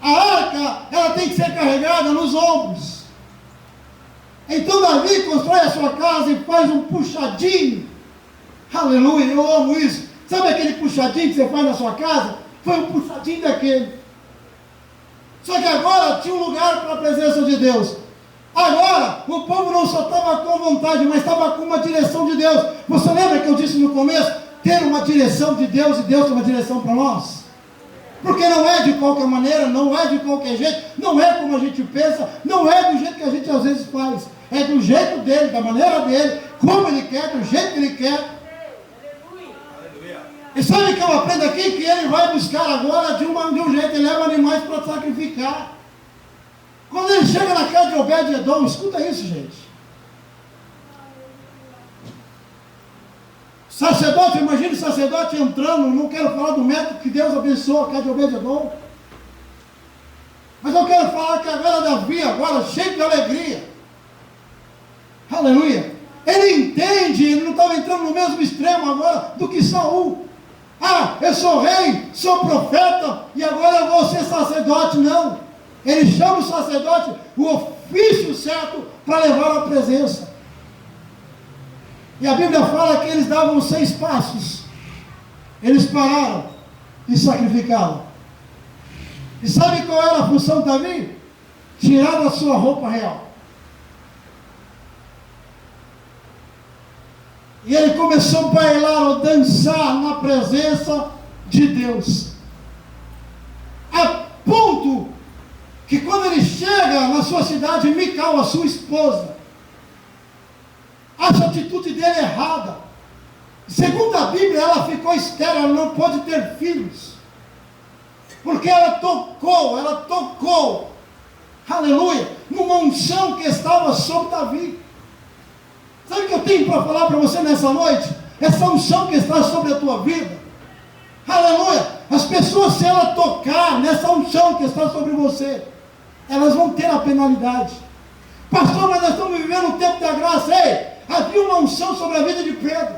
A arca, ela tem que ser carregada nos ombros. Então Davi constrói a sua casa e faz um puxadinho. Aleluia, eu amo isso. Sabe aquele puxadinho que você faz na sua casa? Foi um puxadinho daquele. Só que agora tinha um lugar para a presença de Deus. Agora, o povo não só estava com vontade, mas estava com uma direção de Deus. Você lembra que eu disse no começo? Ter uma direção de Deus e Deus tem uma direção para nós. Porque não é de qualquer maneira, não é de qualquer jeito, não é como a gente pensa, não é do jeito que a gente às vezes faz. É do jeito dele, da maneira dele, como ele quer, do jeito que ele quer. E sabe o que eu aprendo aqui? Que ele vai buscar agora de um jeito, ele leva animais para sacrificar. Quando ele chega na casa de Obed-Edom, escuta isso, gente. Sacerdote, imagine o sacerdote entrando, não quero falar do método que Deus abençoou a casa de Obed-Edom. Mas eu quero falar que agora Davi, agora cheio de alegria. Aleluia. Ele entende, ele não estava entrando no mesmo extremo agora do que Saul. Ah, eu sou rei, sou profeta, e agora eu vou ser sacerdote. Não. Ele chama o sacerdote, o ofício certo, para levar a presença. E a Bíblia fala que eles davam 6 passos. Eles pararam e sacrificavam. E sabe qual era a função de Davi? Tirar da sua roupa real. E ele começou a bailar ou dançar na presença de Deus. A ponto que quando ele chega na sua cidade, Mical, a sua esposa, acha a atitude dele errada. Segundo a Bíblia, ela ficou estéril, ela não pôde ter filhos. Porque ela tocou, aleluia, numa unção que estava sobre Davi. Sabe o que eu tenho para falar para você nessa noite? Essa unção que está sobre a tua vida. Aleluia. As pessoas, se ela tocar nessa unção que está sobre você, elas vão ter a penalidade. Pastor, mas nós estamos vivendo um tempo da graça. Ei, havia uma unção sobre a vida de Pedro.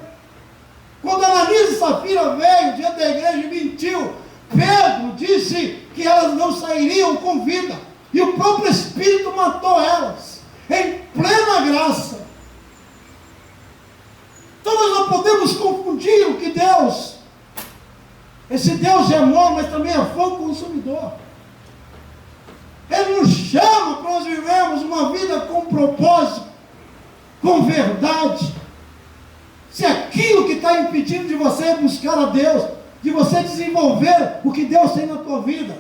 Quando Ananias e Safira veio diante da igreja e mentiu, Pedro disse que elas não sairiam com vida. E o próprio Espírito matou elas. Em plena graça. Então nós não podemos confundir o que Deus, esse Deus é amor, mas também é fogo consumidor. Ele nos chama para nós vivermos uma vida com propósito, com verdade. Se aquilo que está impedindo de você buscar a Deus, de você desenvolver o que Deus tem na tua vida,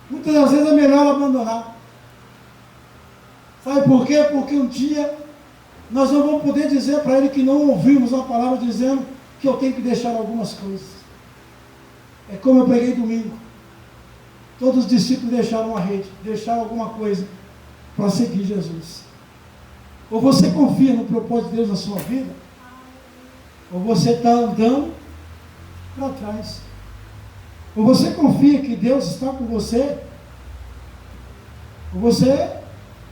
muitas das vezes é melhor abandonar. Sabe por quê? Porque um dia nós não vamos poder dizer para ele que não ouvimos a palavra dizendo que eu tenho que deixar algumas coisas. É como eu preguei domingo. Todos os discípulos deixaram a rede, deixaram alguma coisa para seguir Jesus. Ou você confia no propósito de Deus na sua vida, ou você está andando para trás. Ou você confia que Deus está com você, ou você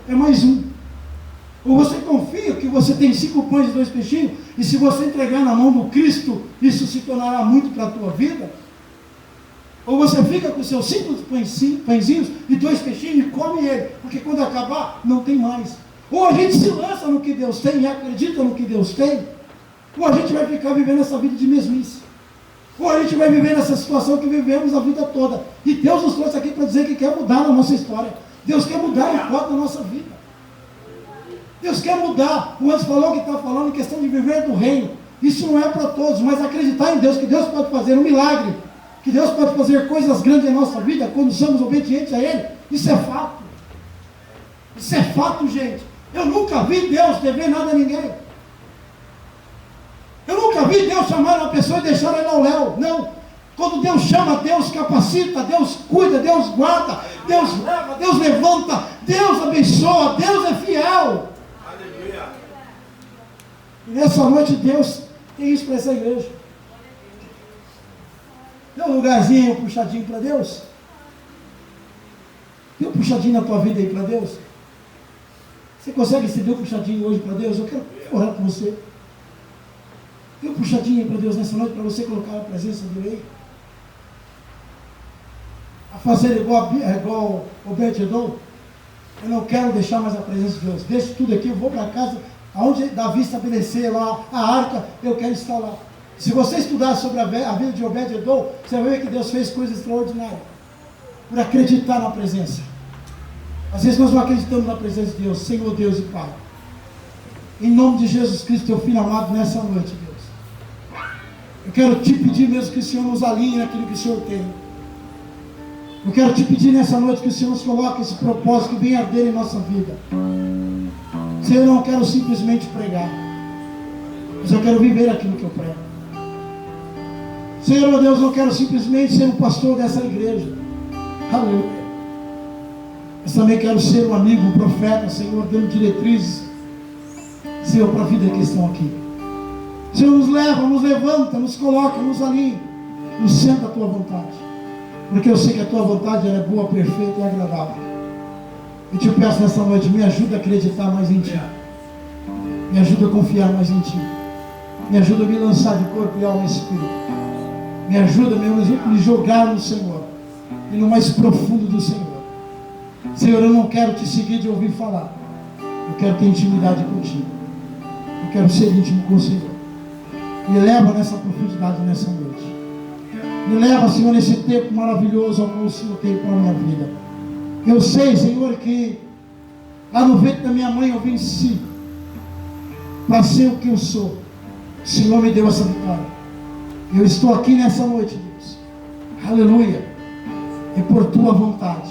é mais um. Ou você confia que você tem 5 pães e 2 peixinhos, e se você entregar na mão do Cristo, isso se tornará muito para a tua vida? Ou você fica com seus 5 pãezinhos e 2 peixinhos e come ele, porque quando acabar, não tem mais. Ou a gente se lança no que Deus tem e acredita no que Deus tem, ou a gente vai ficar vivendo essa vida de mesmice. Ou a gente vai viver nessa situação que vivemos a vida toda. E Deus nos trouxe aqui para dizer que quer mudar a nossa história. Deus quer mudar o quadro da nossa vida. Deus quer mudar. O antes falou que está falando em questão de viver do reino. Isso não é para todos, mas acreditar em Deus, que Deus pode fazer um milagre, que Deus pode fazer coisas grandes em nossa vida quando somos obedientes a Ele, isso é fato. Isso é fato, gente. Eu nunca vi Deus dever nada a ninguém. Eu nunca vi vi Deus chamar uma pessoa e deixar ela ao léu. Não. Quando Deus chama, Deus capacita, Deus cuida, Deus guarda, Deus leva, Deus levanta, Deus abençoa, Deus é fiel. Aleluia. E nessa noite Deus tem isso para essa igreja. Tem um lugarzinho puxadinho para Deus? Tem um puxadinho na tua vida aí para Deus? Você consegue estender um puxadinho hoje para Deus? Eu quero orar com você. Tem um puxadinho para Deus nessa noite para você colocar a presença do Rei? A fazer igual Obed-Edom? Eu não quero deixar mais a presença de Deus. Deixo tudo aqui, eu vou para casa, aonde Davi estabelecer lá a arca, eu quero estar lá. Se você estudar sobre a vida de Obed-Edom, você vai ver que Deus fez coisas extraordinárias por acreditar na presença. Às vezes nós não acreditamos na presença de Deus, Senhor Deus e Pai. Em nome de Jesus Cristo, teu Filho amado, nessa noite, Deus, eu quero te pedir mesmo que o Senhor nos alinhe naquilo que o Senhor tem. Eu quero te pedir nessa noite que o Senhor nos coloque esse propósito que vem arder em nossa vida. Senhor, eu não quero simplesmente pregar, mas eu quero viver aquilo que eu prego. Senhor, meu Deus, eu não quero simplesmente ser um pastor dessa igreja. Aleluia. Mas também quero ser um amigo, um profeta, Senhor, dando diretrizes, Senhor, para a vida que estão aqui. Senhor, nos leva, nos levanta, nos coloca, nos alinha, nos senta a tua vontade. Porque eu sei que a tua vontade ela é boa, perfeita e agradável. Eu te peço nessa noite, me ajuda a acreditar mais em ti. Me ajuda a confiar mais em ti. Me ajuda a me lançar de corpo e alma e espírito. Me ajuda a me jogar no Senhor e no mais profundo do Senhor. Senhor, eu não quero te seguir de ouvir falar. Eu quero ter intimidade contigo. Eu quero ser íntimo com o Senhor. Me leva nessa profundidade nessa noite. Me leva, Senhor, nesse tempo maravilhoso ao qual o Senhor tem para a minha vida. Eu sei, Senhor, que lá no ventre da minha mãe eu venci para ser o que eu sou. O Senhor me deu essa vitória. Eu estou aqui nessa noite, Deus. Aleluia. É por tua vontade.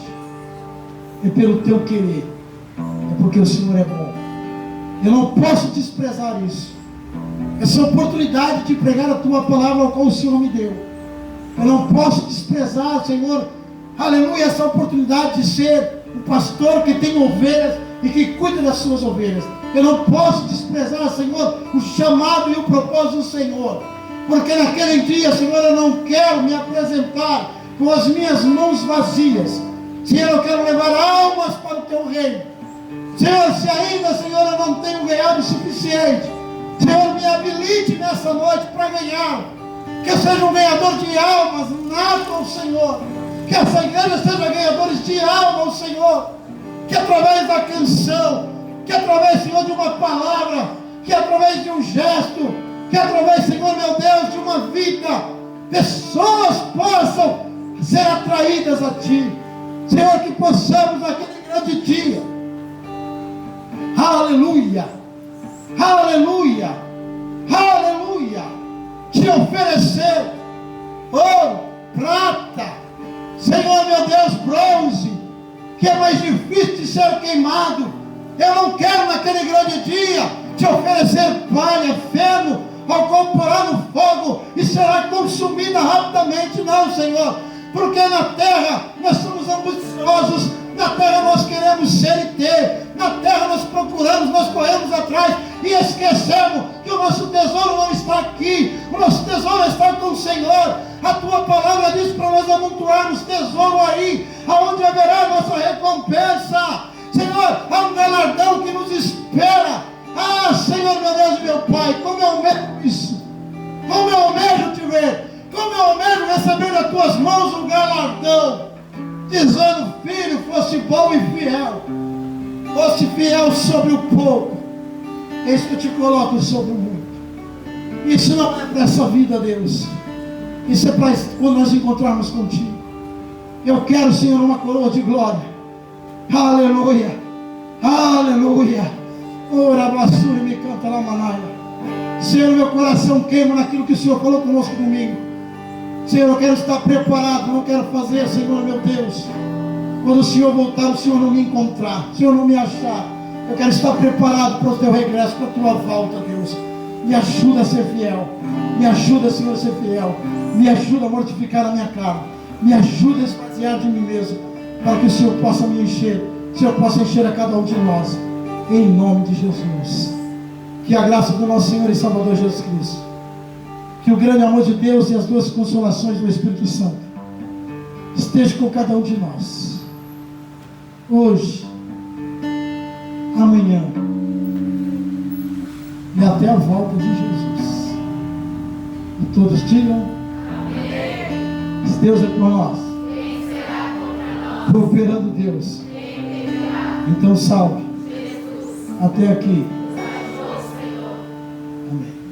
É pelo teu querer. É porque o Senhor é bom. Eu não posso desprezar isso. Essa oportunidade de pregar a tua palavra ao qual o Senhor me deu. Eu não posso desprezar, Senhor, aleluia, essa oportunidade de ser um pastor que tem ovelhas e que cuida das suas ovelhas. Eu não posso desprezar, Senhor, o chamado e o propósito do Senhor. Porque naquele dia, Senhor, eu não quero me apresentar com as minhas mãos vazias. Senhor, eu quero levar almas para o teu reino. Senhor, se ainda, Senhor, eu não tenho ganhado o suficiente, Senhor, me habilite nessa noite para ganhar. Que eu seja um ganhador de almas, nato ao Senhor. Que essa igreja seja ganhadores de alma ao Senhor. Que através da canção, que através, Senhor, de uma palavra, que através de um gesto, que através, Senhor, meu Deus, de uma vida, pessoas possam ser atraídas a Ti. Senhor, que possamos naquele grande dia, aleluia, aleluia, aleluia, te oferecer ouro, prata, Senhor, meu Deus, bronze, que é mais difícil de ser queimado. Eu não quero naquele grande dia te oferecer palha, feno, ao qual porá no fogo e será consumida rapidamente. Não, Senhor, porque na terra nós somos ambiciosos, na terra nós queremos ser e ter, na terra nós procuramos, nós corremos atrás e esquecemos que o nosso tesouro não está aqui, o nosso tesouro está com o Senhor. A tua palavra diz para nós amontoarmos tesouro aí, aonde haverá a nossa recompensa. Senhor, há um galardão que nos espera. Ah, Senhor, meu Deus e meu Pai, como eu almejo isso, como eu almejo te ver, como eu almejo receber das tuas mãos um galardão, dizendo: filho, fosse bom e fiel, fosse fiel sobre o pouco, eis que eu te coloco sobre o muito. Isso não é para essa vida, Deus, isso é para quando nós encontrarmos contigo. Eu quero, Senhor, uma coroa de glória. Aleluia, aleluia. Ora, basura, me canta lá, manaia. Senhor, meu coração queima naquilo que o Senhor falou conosco domingo. Senhor, eu quero estar preparado, não quero fazer, Senhor, meu Deus, quando o Senhor voltar, o Senhor não me encontrar, o Senhor não me achar. Eu quero estar preparado para o teu regresso, para a tua volta, Deus. Me ajuda a ser fiel. Me ajuda, Senhor, a ser fiel. Me ajuda a mortificar a minha carne. Me ajuda a esvaziar de mim mesmo, para que o Senhor possa me encher. O Senhor possa encher a cada um de nós. Em nome de Jesus. Que a graça do nosso Senhor e Salvador Jesus Cristo, que o grande amor de Deus e as duas consolações do Espírito Santo esteja com cada um de nós, hoje, amanhã e até a volta de Jesus. E todos digam: amém. Se Deus é por nós, quem será contra nós? Cooperando Deus, quem deverá? Então salve. Jesus. Até aqui. Amém.